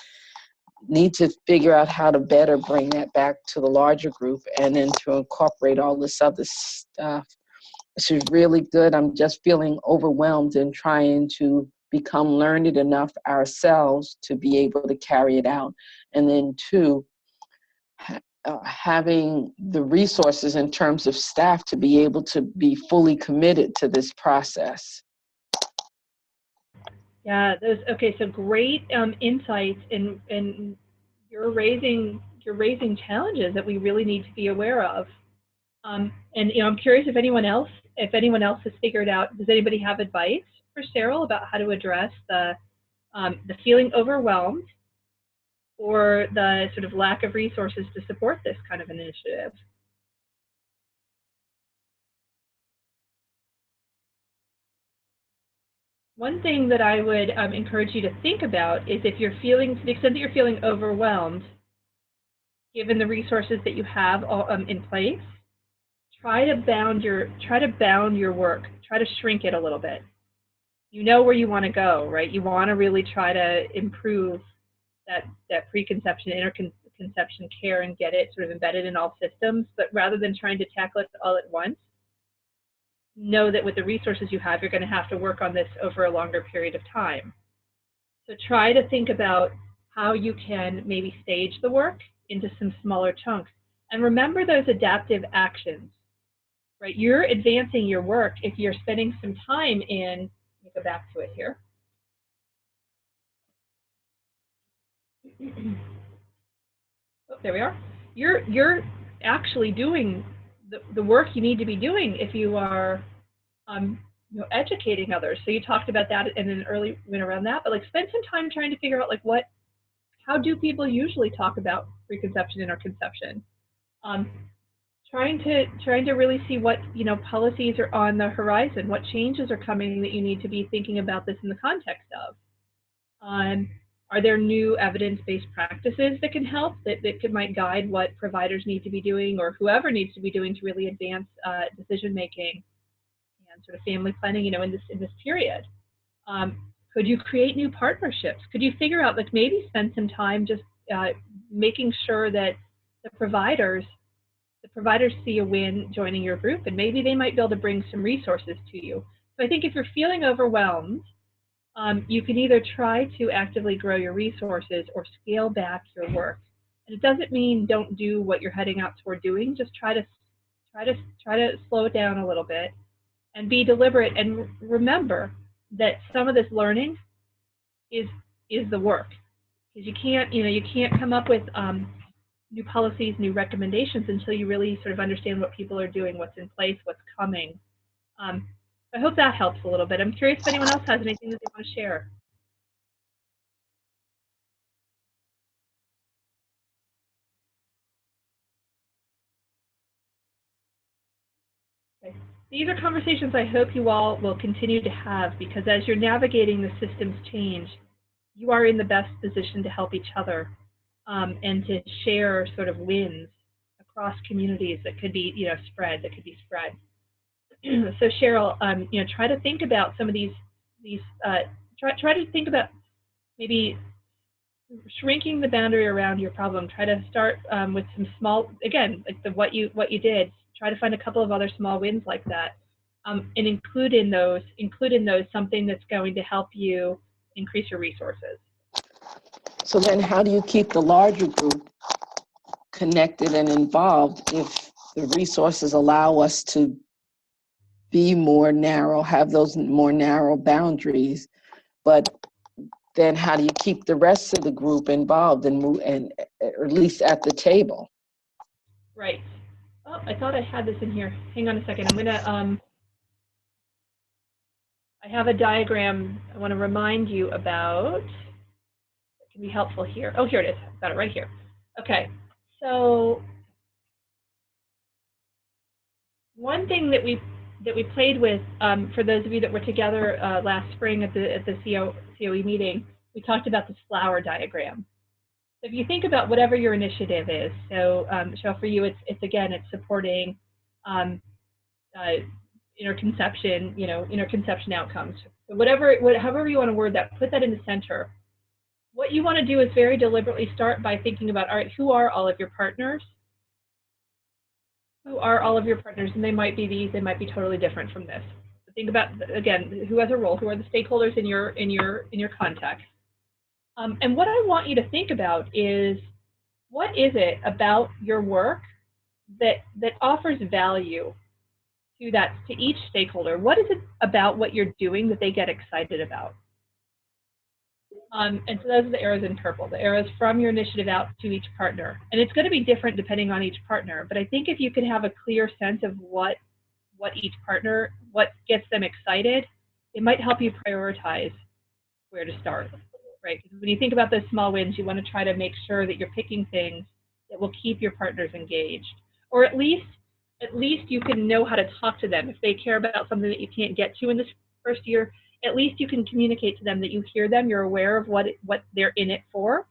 Need to figure out how to better bring that back to the larger group, and then to incorporate all this other stuff. This is really good. I'm just feeling overwhelmed and trying to become learned enough ourselves to be able to carry it out. And then two, having the resources in terms of staff to be able to be fully committed to this process. Yeah, okay, so great insights, and you're raising challenges that we really need to be aware of. And I'm curious if anyone else if anyone else has figured out, does anybody have advice for Cheryl about how to address the feeling overwhelmed or the sort of lack of resources to support this kind of initiative? One thing that I would encourage you to think about is if you're feeling, to the extent that you're feeling overwhelmed, given the resources that you have in place, try to bound your work, try to shrink it a little bit. You know where you want to go, right? You want to really try to improve that preconception, interconception care and get it sort of embedded in all systems, but rather than trying to tackle it all at once, know that with the resources you have, you're going to have to work on this over a longer period of time. So try to think about how you can maybe stage the work into some smaller chunks. And remember those adaptive actions, right? You're advancing your work if you're spending some time in, let me go back to it here. Oh, there we are. You're actually doing the work you need to be doing if you are educating others. So you talked about that and then early went around that, but like spend some time trying to figure out like how do people usually talk about preconception and interconception? Trying to really see what policies are on the horizon, what changes are coming that you need to be thinking about this in the context of. Are there new evidence-based practices that can help, that might guide what providers need to be doing or whoever needs to be doing to really advance decision-making and sort of family planning, in this period? Could you create new partnerships? Could you figure out, like maybe spend some time just making sure that the providers see a win joining your group, and maybe they might be able to bring some resources to you. So I think if you're feeling overwhelmed, you can either try to actively grow your resources or scale back your work. And it doesn't mean don't do what you're heading out toward doing. Just try to slow it down a little bit and be deliberate. And remember that some of this learning is the work, because you can't come up with new policies, new recommendations until you really sort of understand what people are doing, what's in place, what's coming. I hope that helps a little bit. I'm curious if anyone else has anything that they want to share. Okay. These are conversations I hope you all will continue to have, because as you're navigating the systems change, you are in the best position to help each other and to share sort of wins across communities that could be, spread. So Cheryl, try to think about some of these. Try to think about maybe shrinking the boundary around your problem. Try to start with some small, again, like what you did. Try to find a couple of other small wins like that, and include in those something that's going to help you increase your resources. So then how do you keep the larger group connected and involved if the resources allow us to be more narrow, have those more narrow boundaries, but then how do you keep the rest of the group involved and move, and or at least at the table? Right. Oh, I thought I had this in here. Hang on a second. I'm gonna I have a diagram I want to remind you about. It can be helpful here. Oh, here it is. I've got it right here. Okay. So one thing that we played with, for those of you that were together last spring at the COE meeting, we talked about this flower diagram. So if you think about whatever your initiative is, so Cheryl, for you, it's supporting interconception outcomes. So however you want to word that, put that in the center. What you want to do is very deliberately start by thinking about, all right, who are all of your partners? Who are all of your partners? And they might be these, they might be totally different from this. But think about, again, who has a role, who are the stakeholders in your context. And what I want you to think about is, what is it about your work that offers value to each stakeholder? What is it about what you're doing that they get excited about? And so those are the arrows in purple, the arrows from your initiative out to each partner. And it's going to be different depending on each partner. But I think if you can have a clear sense of what what each partner, what gets them excited, it might help you prioritize where to start, right? Because when you think about those small wins, you want to try to make sure that you're picking things that will keep your partners engaged, or at least you can know how to talk to them. If they care about something that you can't get to in this first year, at least you can communicate to them that you hear them, you're aware of what they're in it for,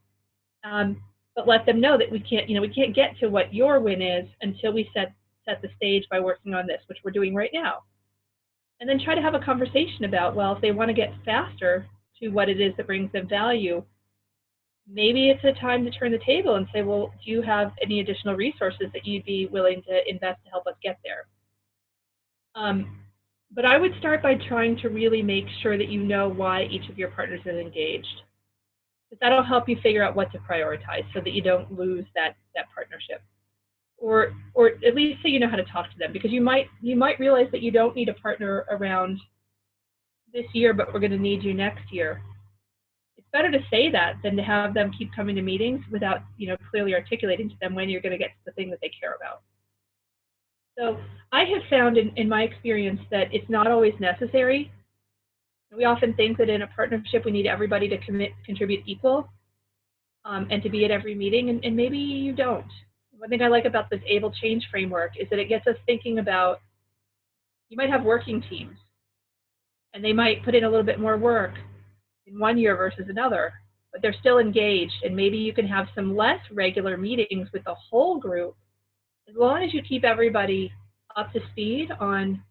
but let them know that we can't get to what your win is until we set the stage by working on this, which we're doing right now. And then try to have a conversation about, well, if they want to get faster to what it is that brings them value, maybe it's a time to turn the table and say, well, do you have any additional resources that you'd be willing to invest to help us get there? But I would start by trying to really make sure that you know why each of your partners is engaged. Because that'll help you figure out what to prioritize so that you don't lose that partnership. Or at least so you know how to talk to them, because you might realize that you don't need a partner around this year, but we're going to need you next year. It's better to say that than to have them keep coming to meetings without clearly articulating to them when you're going to get to the thing that they care about. So I have found in my experience that it's not always necessary. We often think that in a partnership we need everybody to contribute equal and to be at every meeting, and maybe you don't. One thing I like about this able change framework is that it gets us thinking about, you might have working teams, and they might put in a little bit more work in one year versus another, but they're still engaged, and maybe you can have some less regular meetings with the whole group, as long as you keep everybody up to speed on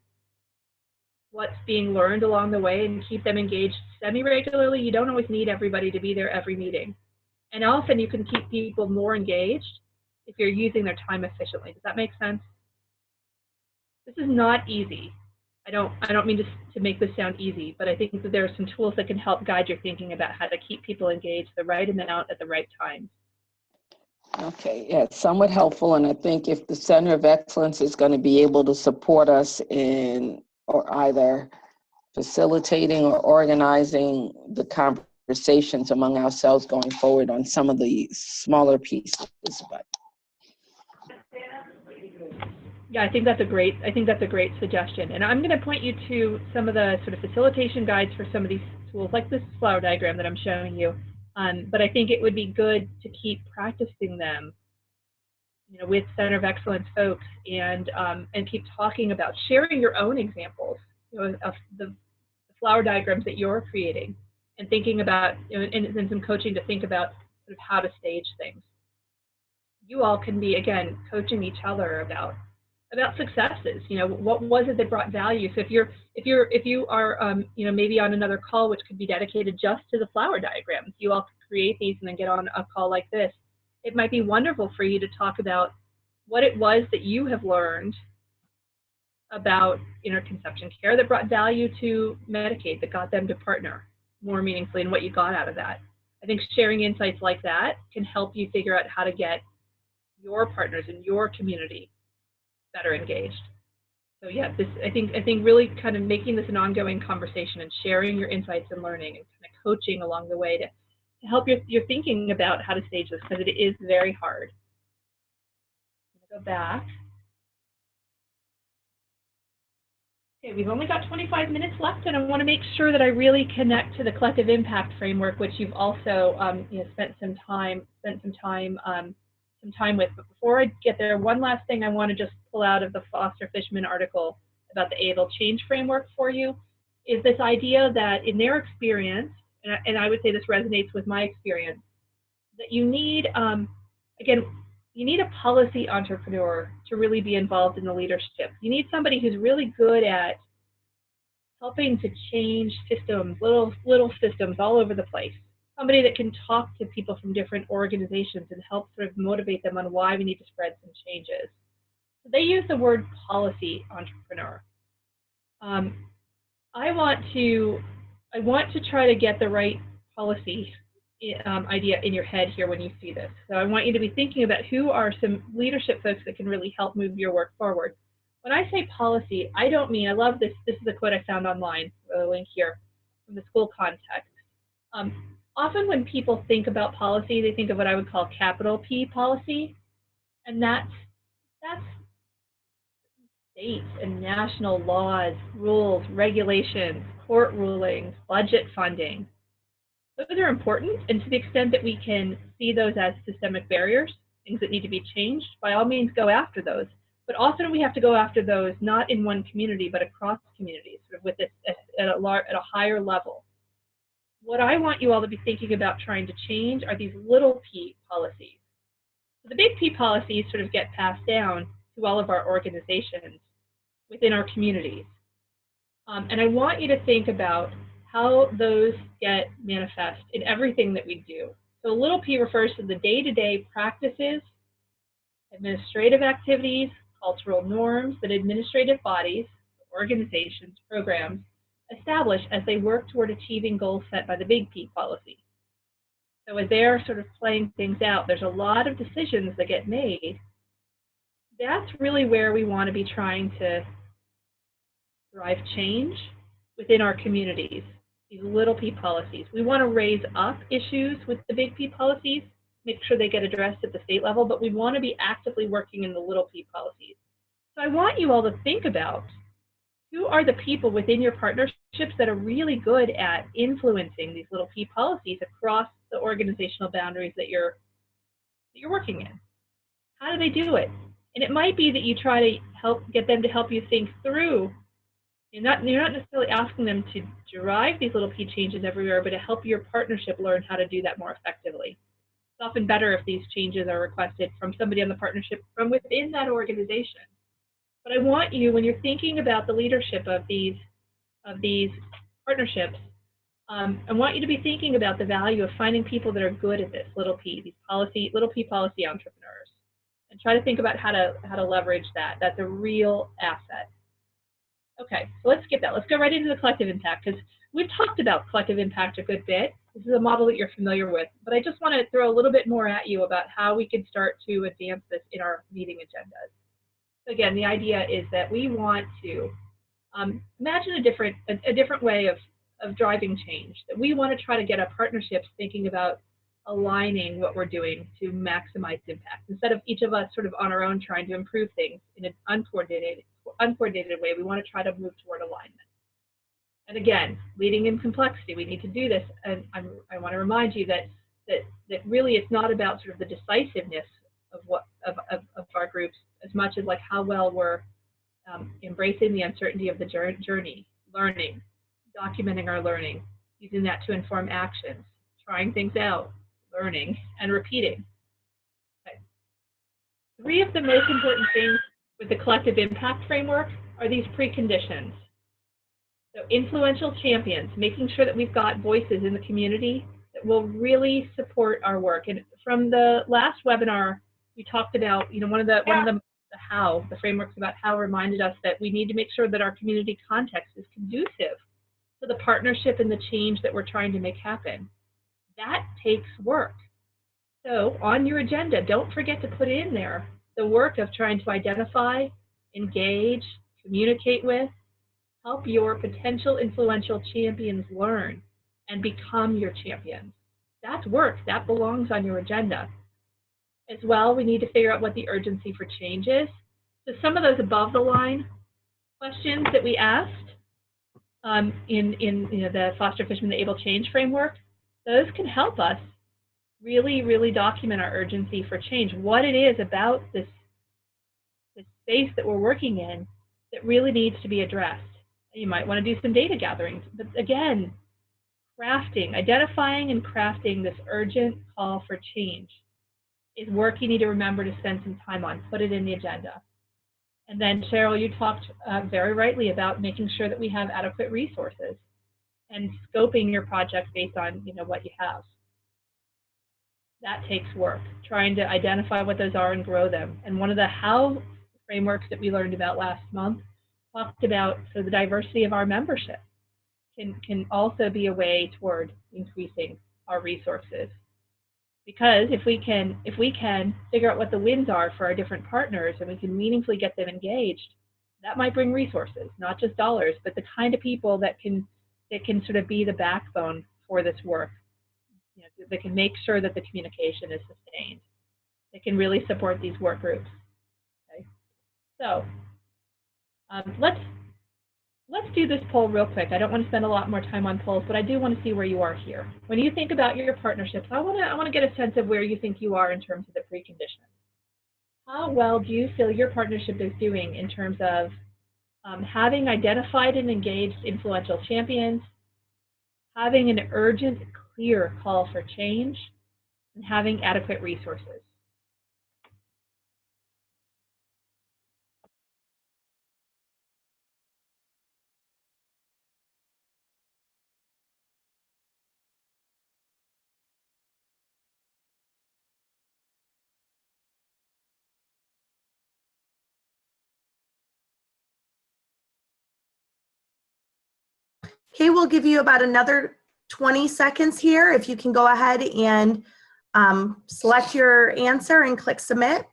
what's being learned along the way and keep them engaged semi-regularly. You don't always need everybody to be there every meeting. And often you can keep people more engaged if you're using their time efficiently. Does that make sense? This is not easy. I don't mean to make this sound easy, but I think that there are some tools that can help guide your thinking about how to keep people engaged the right amount at the right time. Okay, yeah, it's somewhat helpful, and I think if the Center of Excellence is going to be able to support us in or either facilitating or organizing the conversations among ourselves going forward on some of the smaller pieces. But yeah, I think that's a great suggestion. And I'm going to point you to some of the sort of facilitation guides for some of these tools, like this flower diagram that I'm showing you. But I think it would be good to keep practicing them, with Center of Excellence folks, and keep talking about sharing your own examples, of the flower diagrams that you're creating, and thinking about, and some coaching to think about sort of how to stage things. You all can be, again, coaching each other about successes. What was it that brought value? So if you are maybe on another call which could be dedicated just to the flower diagrams, you all could create these and then get on a call like this. It might be wonderful for you to talk about what it was that you have learned about interconception care that brought value to Medicaid, that got them to partner more meaningfully, and what you got out of that. I think sharing insights like that can help you figure out how to get your partners in your community better engaged. So yeah, I think really kind of making this an ongoing conversation and sharing your insights and learning and kind of coaching along the way to help your thinking about how to stage this, because it is very hard. I'm gonna go back. Okay, we've only got 25 minutes left, and I want to make sure that I really connect to the collective impact framework, which you've also spent some time with. But before I get there, one last thing I want to just pull out of the Foster-Fishman article about the able change framework for you is this idea that in their experience, and I would say this resonates with my experience, that you need, again, you need a policy entrepreneur to really be involved in the leadership. You need somebody who's really good at helping to change systems, little systems all over the place. Somebody that can talk to people from different organizations and help sort of motivate them on why we need to spread some changes. So they use the word policy entrepreneur. I want to try to get the right policy idea in your head here when you see this. So I want you to be thinking about who are some leadership folks that can really help move your work forward. When I say policy, I don't mean, I love this, this is a quote I found online, a link here from the school context. Often when people think about policy, they think of what I would call capital P policy, and that's state and national laws, rules, regulations, court rulings, budget funding. Those are important, and to the extent that we can see those as systemic barriers, things that need to be changed, by all means go after those. But often we have to go after those not in one community, but across communities, sort of with this at a higher level. What I want you all to be thinking about trying to change are these little p policies. So the big P policies sort of get passed down to all of our organizations within our communities. And I want you to think about how those get manifest in everything that we do. So little p refers to the day-to-day practices, administrative activities, cultural norms that administrative bodies, organizations, programs establish as they work toward achieving goals set by the big P policy. So as they're sort of playing things out, there's a lot of decisions that get made. That's really where we want to be trying to drive change within our communities, these little p policies. We want to raise up issues with the big P policies, make sure they get addressed at the state level, but we want to be actively working in the little p policies. So I want you all to think about who are the people within your partnerships that are really good at influencing these little p policies across the organizational boundaries that you're working in. How do they do it? And it might be that you try to get them to help you think through. You're not necessarily asking them to drive these little p changes everywhere, but to help your partnership learn how to do that more effectively. It's often better if these changes are requested from somebody on the partnership from within that organization. But I want you, when you're thinking about the leadership of these partnerships, I want you to be thinking about the value of finding people that are good at this little p, little p policy entrepreneurs, and try to think about how to leverage that. That's a real asset. Okay, so let's skip that. Let's go right into the collective impact, because we've talked about collective impact a good bit. This is a model that you're familiar with, but I just want to throw a little bit more at you about how we can start to advance this in our meeting agendas. Again, the idea is that we want to imagine a different way of driving change, that we want to try to get our partnerships thinking about aligning what we're doing to maximize impact. Instead of each of us sort of on our own trying to improve things in an uncoordinated way, we want to try to move toward alignment. And again, leading in complexity, we need to do this. And I want to remind you that really it's not about sort of the decisiveness of our groups as much as like how well we're embracing the uncertainty of the journey, learning, documenting our learning, using that to inform actions, trying things out, learning, and repeating. Okay. 3 of the most important things with the collective impact framework are these preconditions. So influential champions, making sure that we've got voices in the community that will really support our work. And from the last webinar, we talked about, one of the frameworks about how reminded us that we need to make sure that our community context is conducive to the partnership and the change that we're trying to make happen. That takes work. So on your agenda, don't forget to put in there the work of trying to identify, engage, communicate with, help your potential influential champions learn and become your champions. That's work. That belongs on your agenda. As well, we need to figure out what the urgency for change is. So some of those above the line questions that we asked in the Foster Fishman Able Change framework, those can help us really document our urgency for change. What it is about this space that we're working in that really needs to be addressed. You might want to do some data gathering, but again, identifying and crafting this urgent call for change is work you need to remember to spend some time on. Put it in the agenda. And then Cheryl, you talked very rightly about making sure that we have adequate resources and scoping your project based on what you have. That takes work, trying to identify what those are and grow them. And one of the how frameworks that we learned about last month talked about the diversity of our membership can also be a way toward increasing our resources. Because if we can figure out what the wins are for our different partners and we can meaningfully get them engaged, that might bring resources, not just dollars, but the kind of people that can sort of be the backbone for this work. That can make sure that the communication is sustained. That can really support these work groups. Okay. So Let's do this poll real quick. I don't want to spend a lot more time on polls, but I do want to see where you are here. When you think about your partnerships, I want to get a sense of where you think you are in terms of the preconditions. How well do you feel your partnership is doing in terms of having identified and engaged influential champions, having an urgent, clear call for change, and having adequate resources? Okay, we'll give you about another 20 seconds here. If you can go ahead and select your answer and click submit.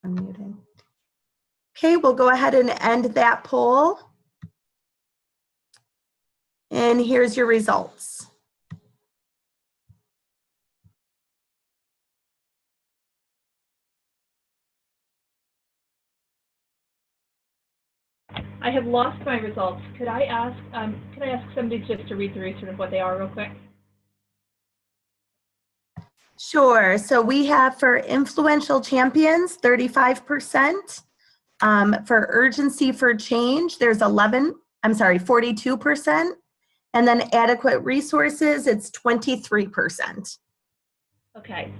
Unmuting. Okay, we'll go ahead and end that poll. And here's your results. I have lost my results. Could I ask somebody just to read through sort of what they are real quick? Sure. So we have for influential champions, 35%. For urgency for change, there's 42%. And then adequate resources, it's 23%. Okay.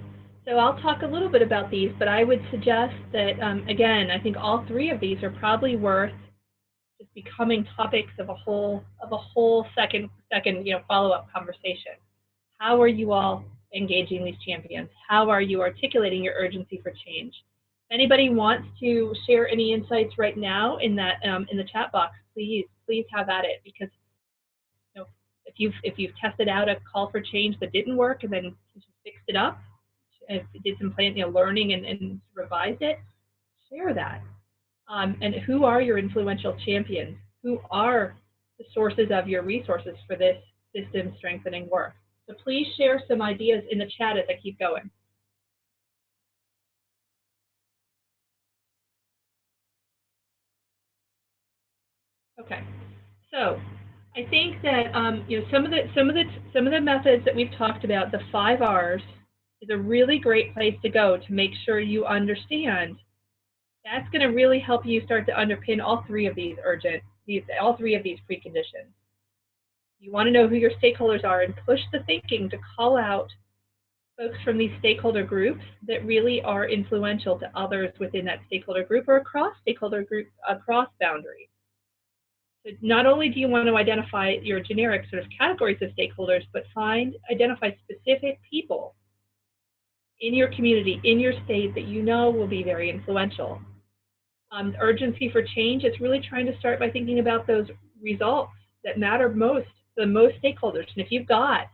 So I'll talk a little bit about these, but I would suggest that, again, I think all three of these are probably worth just becoming topics of a whole second follow-up conversation. How are you all engaging these champions? How are you articulating your urgency for change? If anybody wants to share any insights right now in that in the chat box, please have at it, because if you've tested out a call for change that didn't work and then fixed it up, if you did some learning and revised it, share that. And who are your influential champions? Who are the sources of your resources for this system strengthening work? So please share some ideas in the chat as I keep going. Okay, so I think that some of the methods that we've talked about, the 5 R's, is a really great place to go to make sure you understand. That's going to really help you start to underpin all three of these preconditions. You want to know who your stakeholders are and push the thinking to call out folks from these stakeholder groups that really are influential to others within that stakeholder group or across stakeholder group, across boundaries. So not only do you want to identify your generic sort of categories of stakeholders, but identify specific people in your community, in your state, that you know will be very influential. Urgency for change is really trying to start by thinking about those results that matter most, the most stakeholders. And if you've got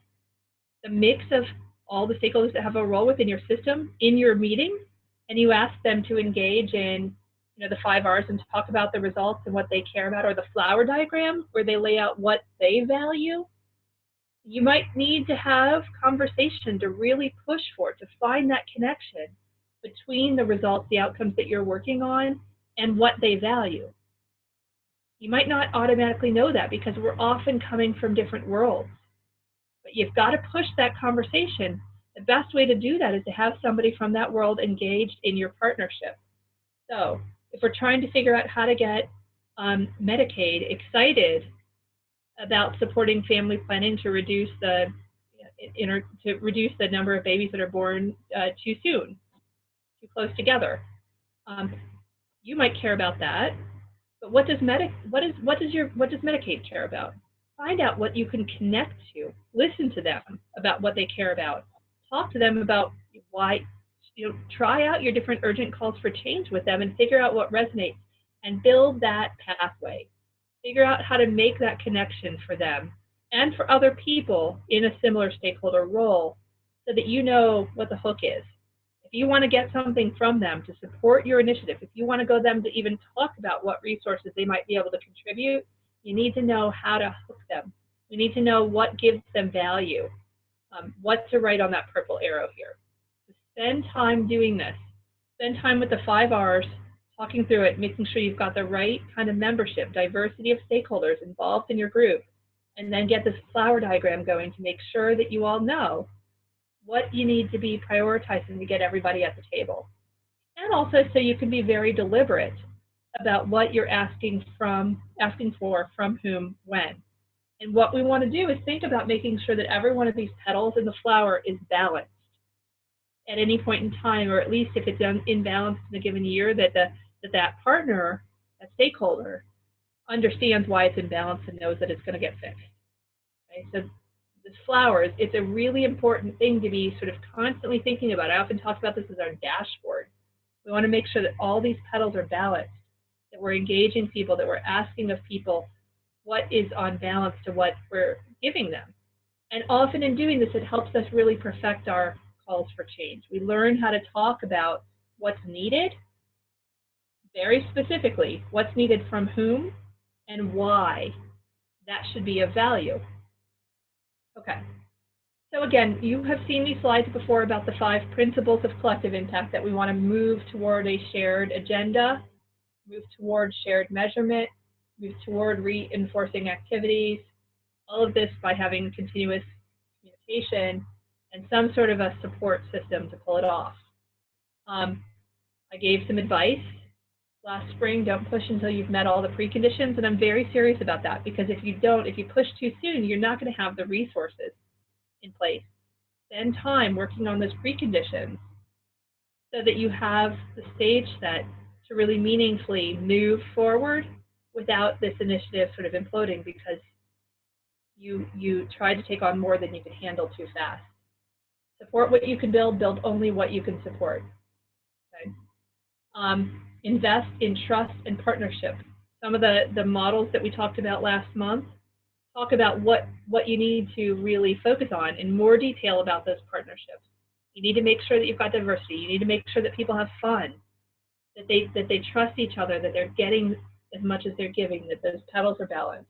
the mix of all the stakeholders that have a role within your system in your meeting, and you ask them to engage in the 5 R's and to talk about the results and what they care about, or the flower diagram where they lay out what they value, you might need to have conversation to really push for it, to find that connection between the results, the outcomes that you're working on, and what they value. You might not automatically know that because we're often coming from different worlds, but you've got to push that conversation. The best way to do that is to have somebody from that world engaged in your partnership. So if we're trying to figure out how to get Medicaid excited about supporting family planning to reduce the number of babies that are born too soon, too close together, you might care about that. But what does Medicaid care about? Find out what you can connect to. Listen to them about what they care about. Talk to them about why. Try out your different urgent calls for change with them and figure out what resonates and build that pathway. Figure out how to make that connection for them and for other people in a similar stakeholder role so that you know what the hook is. If you want to get something from them to support your initiative, if you want to go them to even talk about what resources they might be able to contribute, you need to know how to hook them. We need to know what gives them value, what to write on that purple arrow here. So spend time doing this. Spend time with the 5 R's, talking through it, making sure you've got the right kind of membership, diversity of stakeholders involved in your group, and then get this flower diagram going to make sure that you all know what you need to be prioritizing to get everybody at the table. And also so you can be very deliberate about what you're asking for, from whom, when. And what we want to do is think about making sure that every one of these petals in the flower is balanced at any point in time, or at least if it's imbalanced in a given year, that partner, that stakeholder, understands why it's imbalanced and knows that it's going to get fixed. Okay? So the flowers, it's a really important thing to be sort of constantly thinking about. I often talk about this as our dashboard. We want to make sure that all these petals are balanced, that we're engaging people, that we're asking of people what is on balance to what we're giving them. And often in doing this, it helps us really perfect our calls for change. We learn how to talk about what's needed, very specifically, what's needed from whom and why that should be of value. Okay. So again, you have seen these slides before about the 5 principles of collective impact that we want to move toward a shared agenda, move toward shared measurement, move toward reinforcing activities, all of this by having continuous communication and some sort of a support system to pull it off. I gave some advice last spring, don't push until you've met all the preconditions, and I'm very serious about that, because if you push too soon, you're not going to have the resources in place. Spend time working on those preconditions so that you have the stage set to really meaningfully move forward without this initiative sort of imploding because you try to take on more than you can handle too fast. Support what you can build only what you can support. Okay? Invest in trust and partnership. Some of the models that we talked about last month talk about what you need to really focus on in more detail about those partnerships. You need to make sure that you've got diversity. You need to make sure that people have fun, that they trust each other, that they're getting as much as they're giving, that those petals are balanced.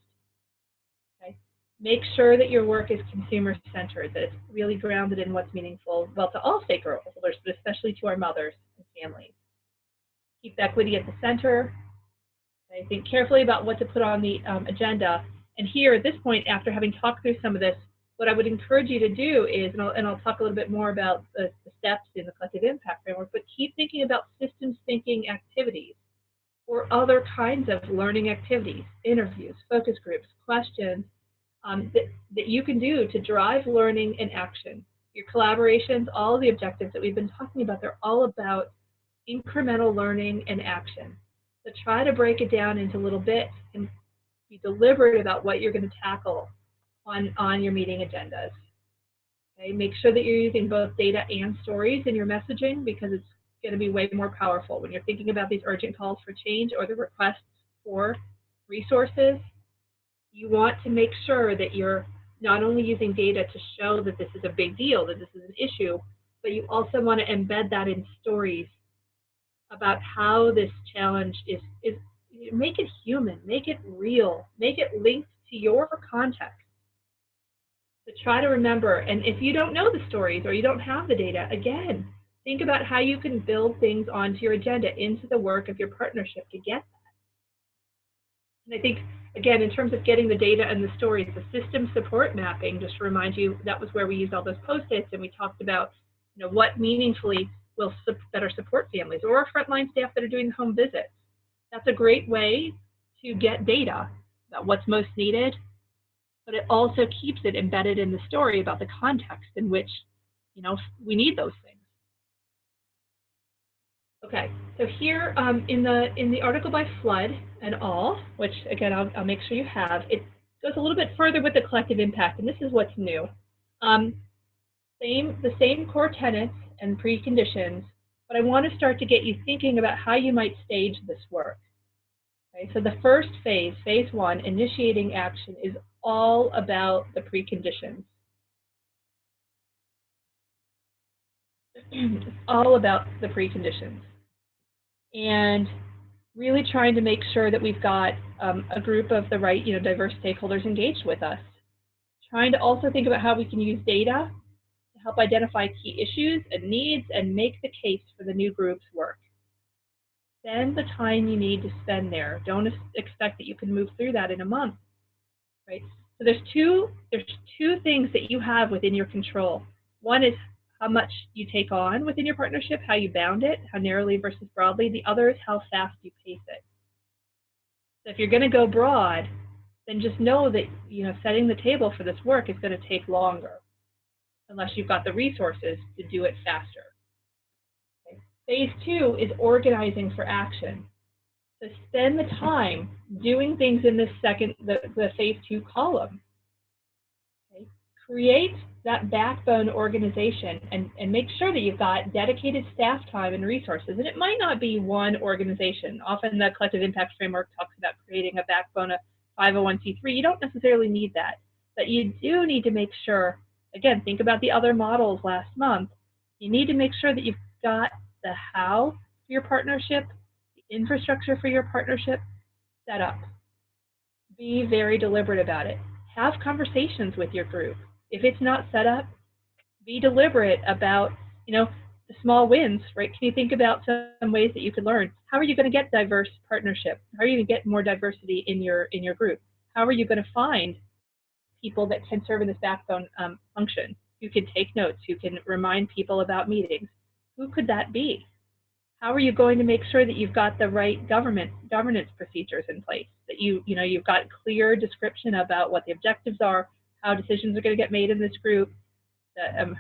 Okay? Make sure that your work is consumer-centered, that it's really grounded in what's meaningful, well, to all stakeholders, but especially to our mothers and families. Keep equity at the center. Okay? Think carefully about what to put on the agenda. And here, at this point, after having talked through some of this, what I would encourage you to do is, and I'll talk a little bit more about the steps in the collective impact framework, but keep thinking about systems thinking activities or other kinds of learning activities, interviews, focus groups, questions that you can do to drive learning and action. Your collaborations, all of the objectives that we've been talking about, they're all about incremental learning and action. So try to break it down into little bits and be deliberate about what you're going to tackle on your meeting agendas. Okay? Make sure that you're using both data and stories in your messaging, because it's going to be way more powerful when you're thinking about these urgent calls for change or the requests for resources. You want to make sure that you're not only using data to show that this is a big deal, that this is an issue, but you also want to embed that in stories about how this challenge is make it human, make it real, make it linked to your context. So try to remember, and if you don't know the stories or you don't have the data, again, think about how you can build things onto your agenda, into the work of your partnership to get that. And I think, again, in terms of getting the data and the stories, the system support mapping, just to remind you, that was where we used all those Post-its, and we talked about what meaningfully will better support families or our frontline staff that are doing home visits. That's a great way to get data about what's most needed, but it also keeps it embedded in the story about the context in which we need those things. Okay, so here in the article by Flood and al., which again I'll make sure you have, it goes a little bit further with the collective impact, and this is what's new. The same core tenets and preconditions, but I want to start to get you thinking about how you might stage this work. Okay, so the first phase, phase 1, initiating action, is all about the preconditions. It's all about the preconditions. And really trying to make sure that we've got a group of the right, diverse stakeholders engaged with us. Trying to also think about how we can use data to help identify key issues and needs and make the case for the new group's work. Spend the time you need to spend there. Don't expect that you can move through that in a month, right? So there's two things that you have within your control. One is how much you take on within your partnership, how you bound it, how narrowly versus broadly. The other is how fast you pace it. So if you're going to go broad, then just know that setting the table for this work is going to take longer, unless you've got the resources to do it faster. Okay. Phase 2 is organizing for action. So spend the time doing things in this the phase 2 column. Okay. Create that backbone organization and make sure that you've got dedicated staff time and resources. And it might not be one organization. Often the collective impact framework talks about creating a backbone of 501c3. You don't necessarily need that, but you do need to make sure, again, think about the other models last month. You need to make sure that you've got the how for your partnership, the infrastructure for your partnership set up. Be very deliberate about it. Have conversations with your group. If it's not set up, be deliberate about, the small wins, right? Can you think about some ways that you could learn? How are you going to get diverse partnership? How are you going to get more diversity in your group? How are you going to find people that can serve in this backbone function? Who can take notes? Who can remind people about meetings? Who could that be? How are you going to make sure that you've got the right governance procedures in place? That you've got clear description about what the objectives are, how decisions are going to get made in this group,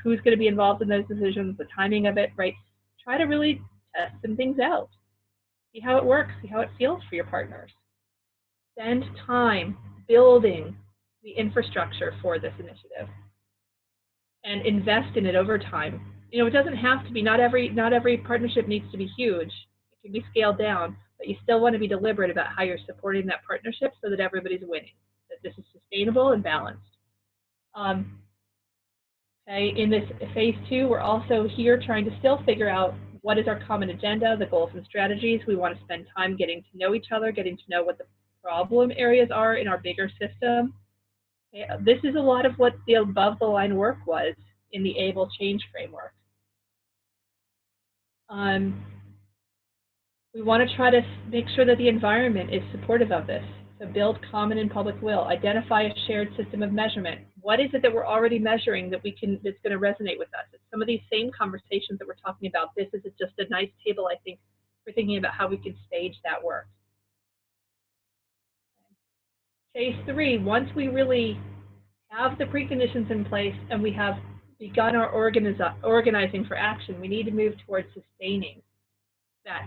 who's going to be involved in those decisions, the timing of it, right? Try to really test some things out. See how it works, see how it feels for your partners. Spend time building the infrastructure for this initiative and invest in it over time. It doesn't have to be, not every partnership needs to be huge. It can be scaled down, but you still want to be deliberate about how you're supporting that partnership so that everybody's winning, that this is sustainable and balanced. Okay, in this phase 2, we're also here trying to still figure out what is our common agenda, the goals and strategies. We want to spend time getting to know each other, getting to know what the problem areas are in our bigger system. Okay, this is a lot of what the above the line work was in the ABLE change framework. We want to try to make sure that the environment is supportive of this. So build common and public will, identify a shared system of measurement. What is it that we're already measuring that that's going to resonate with us? It's some of these same conversations that we're talking about. This is just a nice table, I think, for thinking about how we can stage that work. Phase 3, once we really have the preconditions in place and we have begun our organizing for action, we need to move towards sustaining that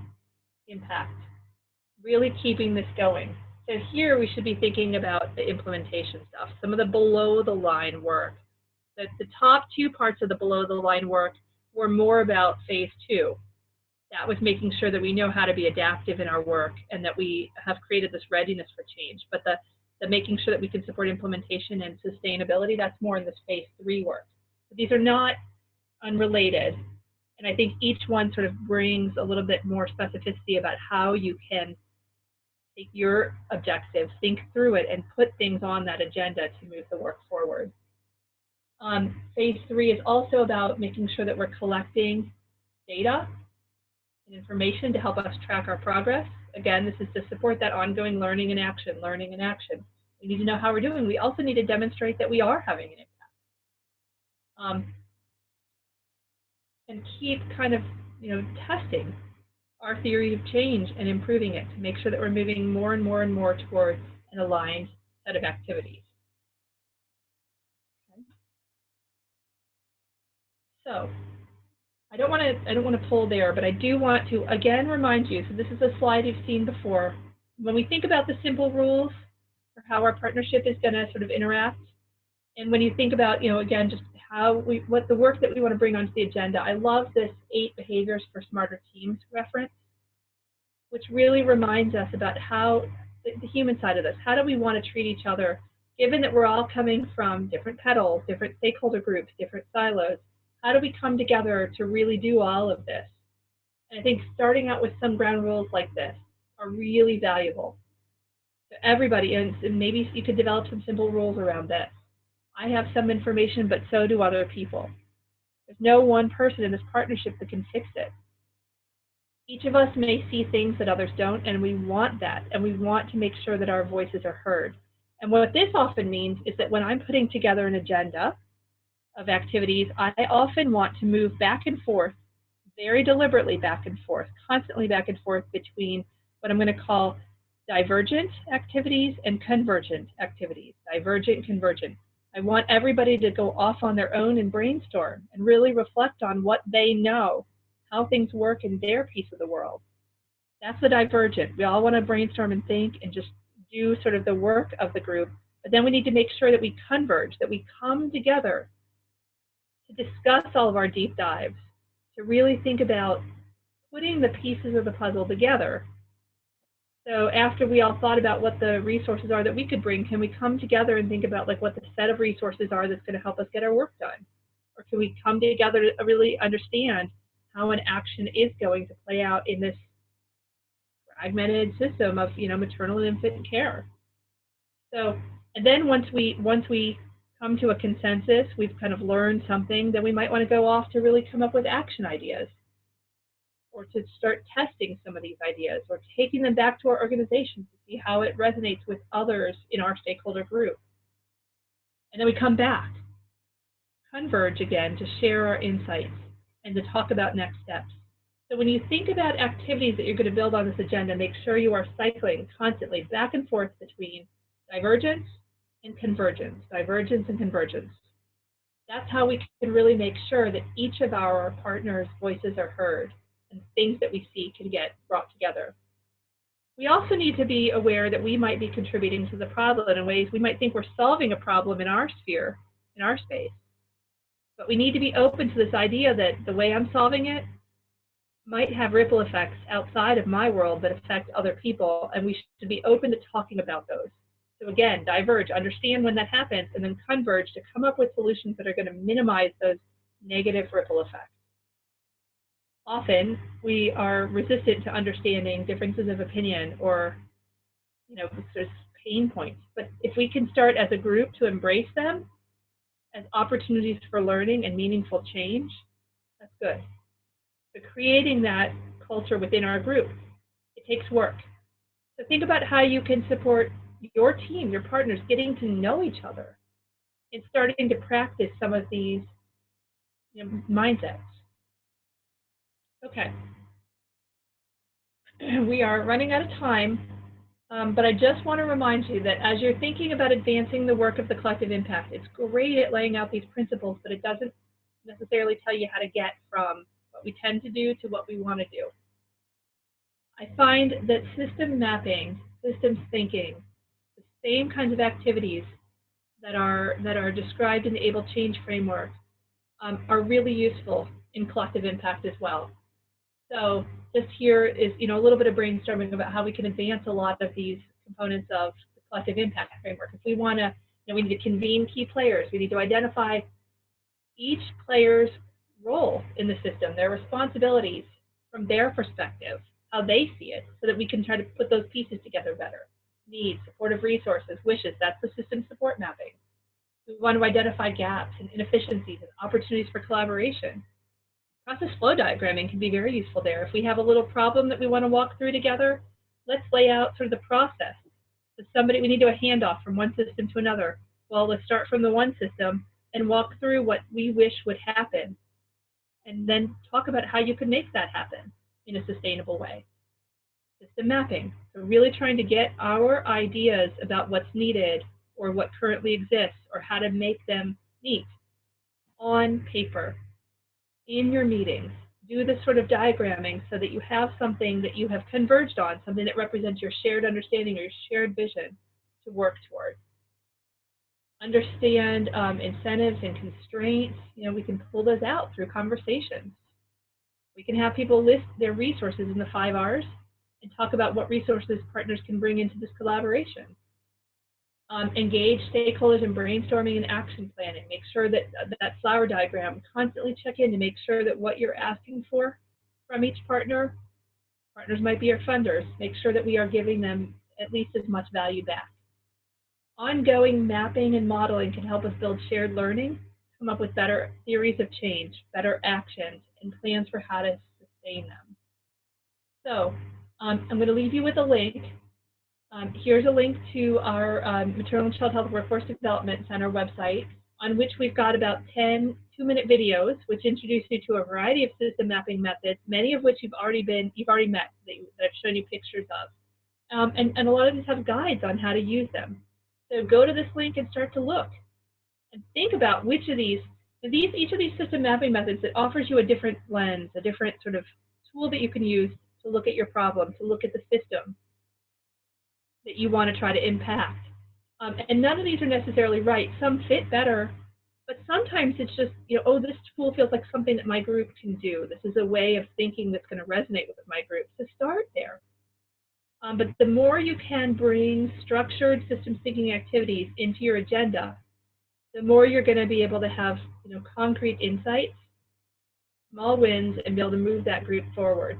impact, really keeping this going. So here we should be thinking about the implementation stuff, some of the below the line work. The top 2 parts of the below the line work were more about phase 2. That was making sure that we know how to be adaptive in our work and that we have created this readiness for change. But the making sure that we can support implementation and sustainability, that's more in this phase 3 work. So these are not unrelated. And I think each one sort of brings a little bit more specificity about how you can take your objectives, think through it, and put things on that agenda to move the work forward. Phase 3 is also about making sure that we're collecting data and information to help us track our progress. Again, this is to support that ongoing learning and action, learning and action. We need to know how we're doing. We also need to demonstrate that we are having an impact. And keep kind of, testing our theory of change and improving it to make sure that we're moving more and more and more towards an aligned set of activities. Okay. So I don't want to pull there, but I do want to again remind you. So this is a slide you've seen before. When we think about the simple rules for how our partnership is going to sort of interact, and when you think about, again, just what the work that we want to bring onto the agenda, I love this 8 behaviors for smarter teams reference, which really reminds us about how the human side of this, how do we want to treat each other, given that we're all coming from different petals, different stakeholder groups, different silos. How do we come together to really do all of this? And I think starting out with some ground rules like this are really valuable to everybody, and maybe you could develop some simple rules around this. I have some information, but so do other people. There's no one person in this partnership that can fix it. Each of us may see things that others don't, and we want that, and we want to make sure that our voices are heard. And what this often means is that when I'm putting together an agenda of activities, I often want to move back and forth, very deliberately back and forth, constantly back and forth between what I'm going to call divergent activities and convergent activities, divergent, convergent. I want everybody to go off on their own and brainstorm and really reflect on what they know, how things work in their piece of the world. That's the divergent. We all want to brainstorm and think and just do sort of the work of the group, but then we need to make sure that we converge, that we come together to discuss all of our deep dives, to really think about putting the pieces of the puzzle together. So after we all thought about what the resources are that we could bring, can we come together and think about like what the set of resources are that's going to help us get our work done? Or can we come together to really understand how an action is going to play out in this fragmented system of, you know, maternal and infant care? So, and then once we come to a consensus, we've kind of learned something, then we might want to go off to really come up with action ideas, or to start testing some of these ideas, or taking them back to our organization to see how it resonates with others in our stakeholder group. And then we come back, converge again to share our insights and to talk about next steps. So when you think about activities that you're going to build on this agenda, make sure you are cycling constantly back and forth between divergence and convergence, divergence and convergence. That's how we can really make sure that each of our partners' voices are heard and things that we see can get brought together. We also need to be aware that we might be contributing to the problem in ways we might think we're solving a problem in our sphere, in our space. But we need to be open to this idea that the way I'm solving it might have ripple effects outside of my world that affect other people, and we should be open to talking about those. So again, diverge, understand when that happens, and then converge to come up with solutions that are going to minimize those negative ripple effects. Often, we are resistant to understanding differences of opinion or, you know, sort of pain points. But if we can start as a group to embrace them as opportunities for learning and meaningful change, that's good. But creating that culture within our group, it takes work. So think about how you can support your team, your partners, getting to know each other and starting to practice some of these, you know, mindsets. Okay. We are running out of time, but I just want to remind you that as you're thinking about advancing the work of the collective impact, it's great at laying out these principles, but it doesn't necessarily tell you how to get from what we tend to do to what we want to do. I find that system mapping, systems thinking, the same kinds of activities that are described in the Able Change framework are really useful in collective impact as well. So just here is, you know, a little bit of brainstorming about how we can advance a lot of these components of the collective impact framework. If we want to, you know, we need to convene key players. We need to identify each player's role in the system, their responsibilities from their perspective, how they see it, so that we can try to put those pieces together better. Needs, supportive resources, wishes, that's the system support mapping. We want to identify gaps and inefficiencies and opportunities for collaboration. Process flow diagramming can be very useful there. If we have a little problem that we want to walk through together, let's lay out sort of the process. So we need to do a handoff from one system to another. Well, let's start from the one system and walk through what we wish would happen, and then talk about how you can make that happen in a sustainable way. System mapping, so really trying to get our ideas about what's needed or what currently exists or how to make them meet on paper, in your meetings. Do this sort of diagramming so that you have something that you have converged on, something that represents your shared understanding or your shared vision to work toward. Understand incentives and constraints. You know, we can pull those out through conversations. We can have people list their resources in the 5 R's and talk about what resources partners can bring into this collaboration. Engage stakeholders in brainstorming and action planning. Make sure that that flower diagram, constantly check in to make sure that what you're asking for from each partner, partners might be our funders, make sure that we are giving them at least as much value back. Ongoing mapping and modeling can help us build shared learning, come up with better theories of change, better actions, and plans for how to sustain them. So I'm going to leave you with a link. Here's a link to our Maternal and Child Health Workforce Development Center website, on which we've got about 10 two-minute videos, which introduce you to a variety of system mapping methods, many of which you've already met, that I've shown you pictures of. And a lot of these have guides on how to use them. So go to this link and start to look. And think about which of each of these system mapping methods that offers you a different lens, a different sort of tool that you can use to look at your problem, to look at the system that you want to try to impact. And none of these are necessarily right. Some fit better, but sometimes it's just, oh, this tool feels like something that my group can do. This is a way of thinking that's going to resonate with my group. So start there. But the more you can bring structured systems thinking activities into your agenda, the more you're going to be able to have concrete insights, small wins, and be able to move that group forward.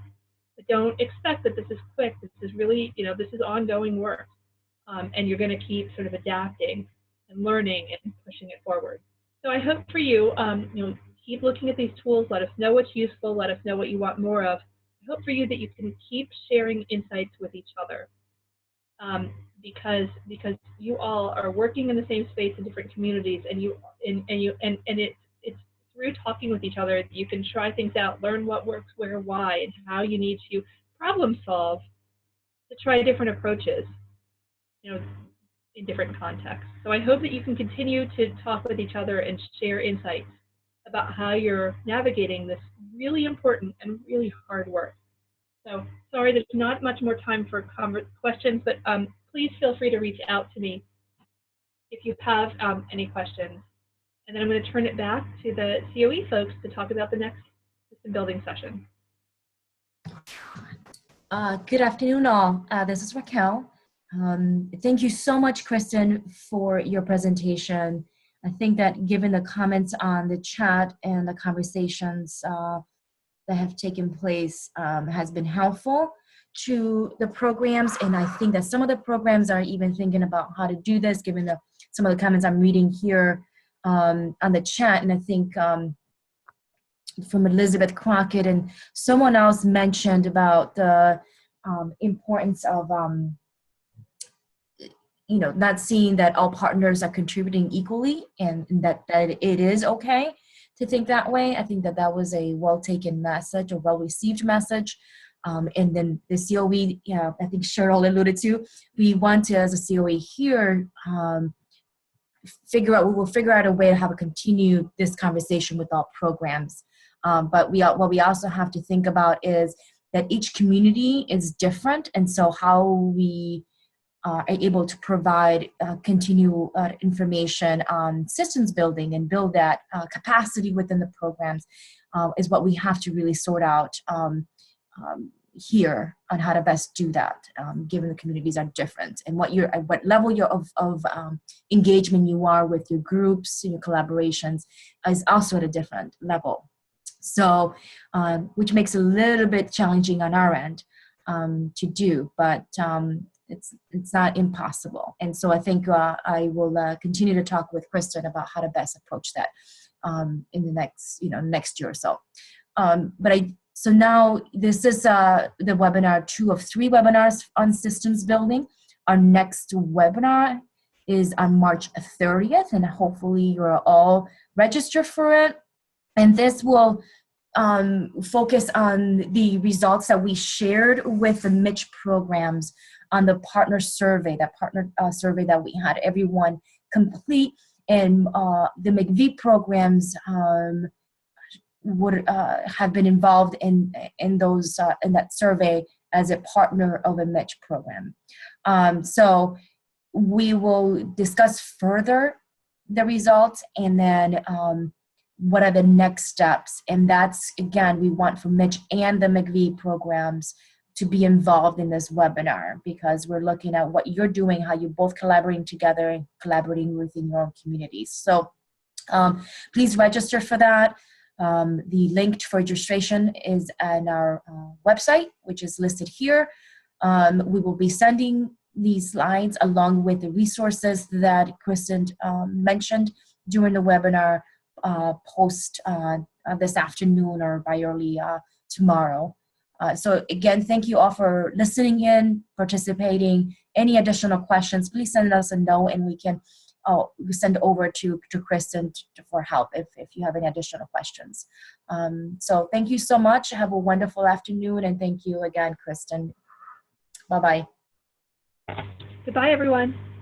But don't expect that this is quick. This is really, this is ongoing work. And you're going to keep sort of adapting and learning and pushing it forward. So I hope for you, keep looking at these tools. Let us know what's useful. Let us know what you want more of. I hope for you that you can keep sharing insights with each other, because you all are working in the same space in different communities, and it's through talking with each other that you can try things out, learn what works where, why, and how you need to problem solve to try different approaches, in different contexts. So I hope that you can continue to talk with each other and share insights about how you're navigating this really important and really hard work. So sorry, there's not much more time for questions, but please feel free to reach out to me if you have any questions. And then I'm going to turn it back to the COE folks to talk about the next system building session. Good afternoon, all. This is Raquel. Thank you so much, Kristen, for your presentation. I think that given the comments on the chat and the conversations that have taken place has been helpful to the programs, and I think that some of the programs are even thinking about how to do this, given some of the comments I'm reading here on the chat. And I think from Elizabeth Crockett and someone else mentioned about the importance of not seeing that all partners are contributing equally, and that it is okay to think that way. I think that was a well-taken message, a well-received message. And then the COE, I think Cheryl alluded to, we want to, as a COE here, we will figure out a way to have a continue this conversation with all programs. But what we also have to think about is that each community is different, and so how we are able to provide continue information on systems building and build that capacity within the programs is what we have to really sort out here on how to best do that, given the communities are different, and what level of engagement you are with your groups, your collaborations is also at a different level. So, which makes it a little bit challenging on our end to do, but it's not impossible. And so I think I will continue to talk with Kristen about how to best approach that in the next year or so. So now this is the webinar 2 of 3 webinars on systems building. Our next webinar is on March 30th, and hopefully you're all registered for it. And this will focus on the results that we shared with the MHSA programs on the partner survey, survey that we had everyone complete, and the McV programs would have been involved in that survey as a partner of a MHSA program. So we will discuss further the results, and then what are the next steps. And that's, again, we want from MHSA and the McV programs to be involved in this webinar, because we're looking at what you're doing, how you're both collaborating together and collaborating within your own communities. So please register for that. The link for registration is on our website, which is listed here. We will be sending these slides along with the resources that Kristen mentioned during the webinar post this afternoon or by early tomorrow. So again, thank you all for listening in, participating. Any additional questions, please send us a note and we can send over to Kristen for help if you have any additional questions. So thank you so much. Have a wonderful afternoon, and thank you again, Kristen. Bye-bye. Goodbye, everyone.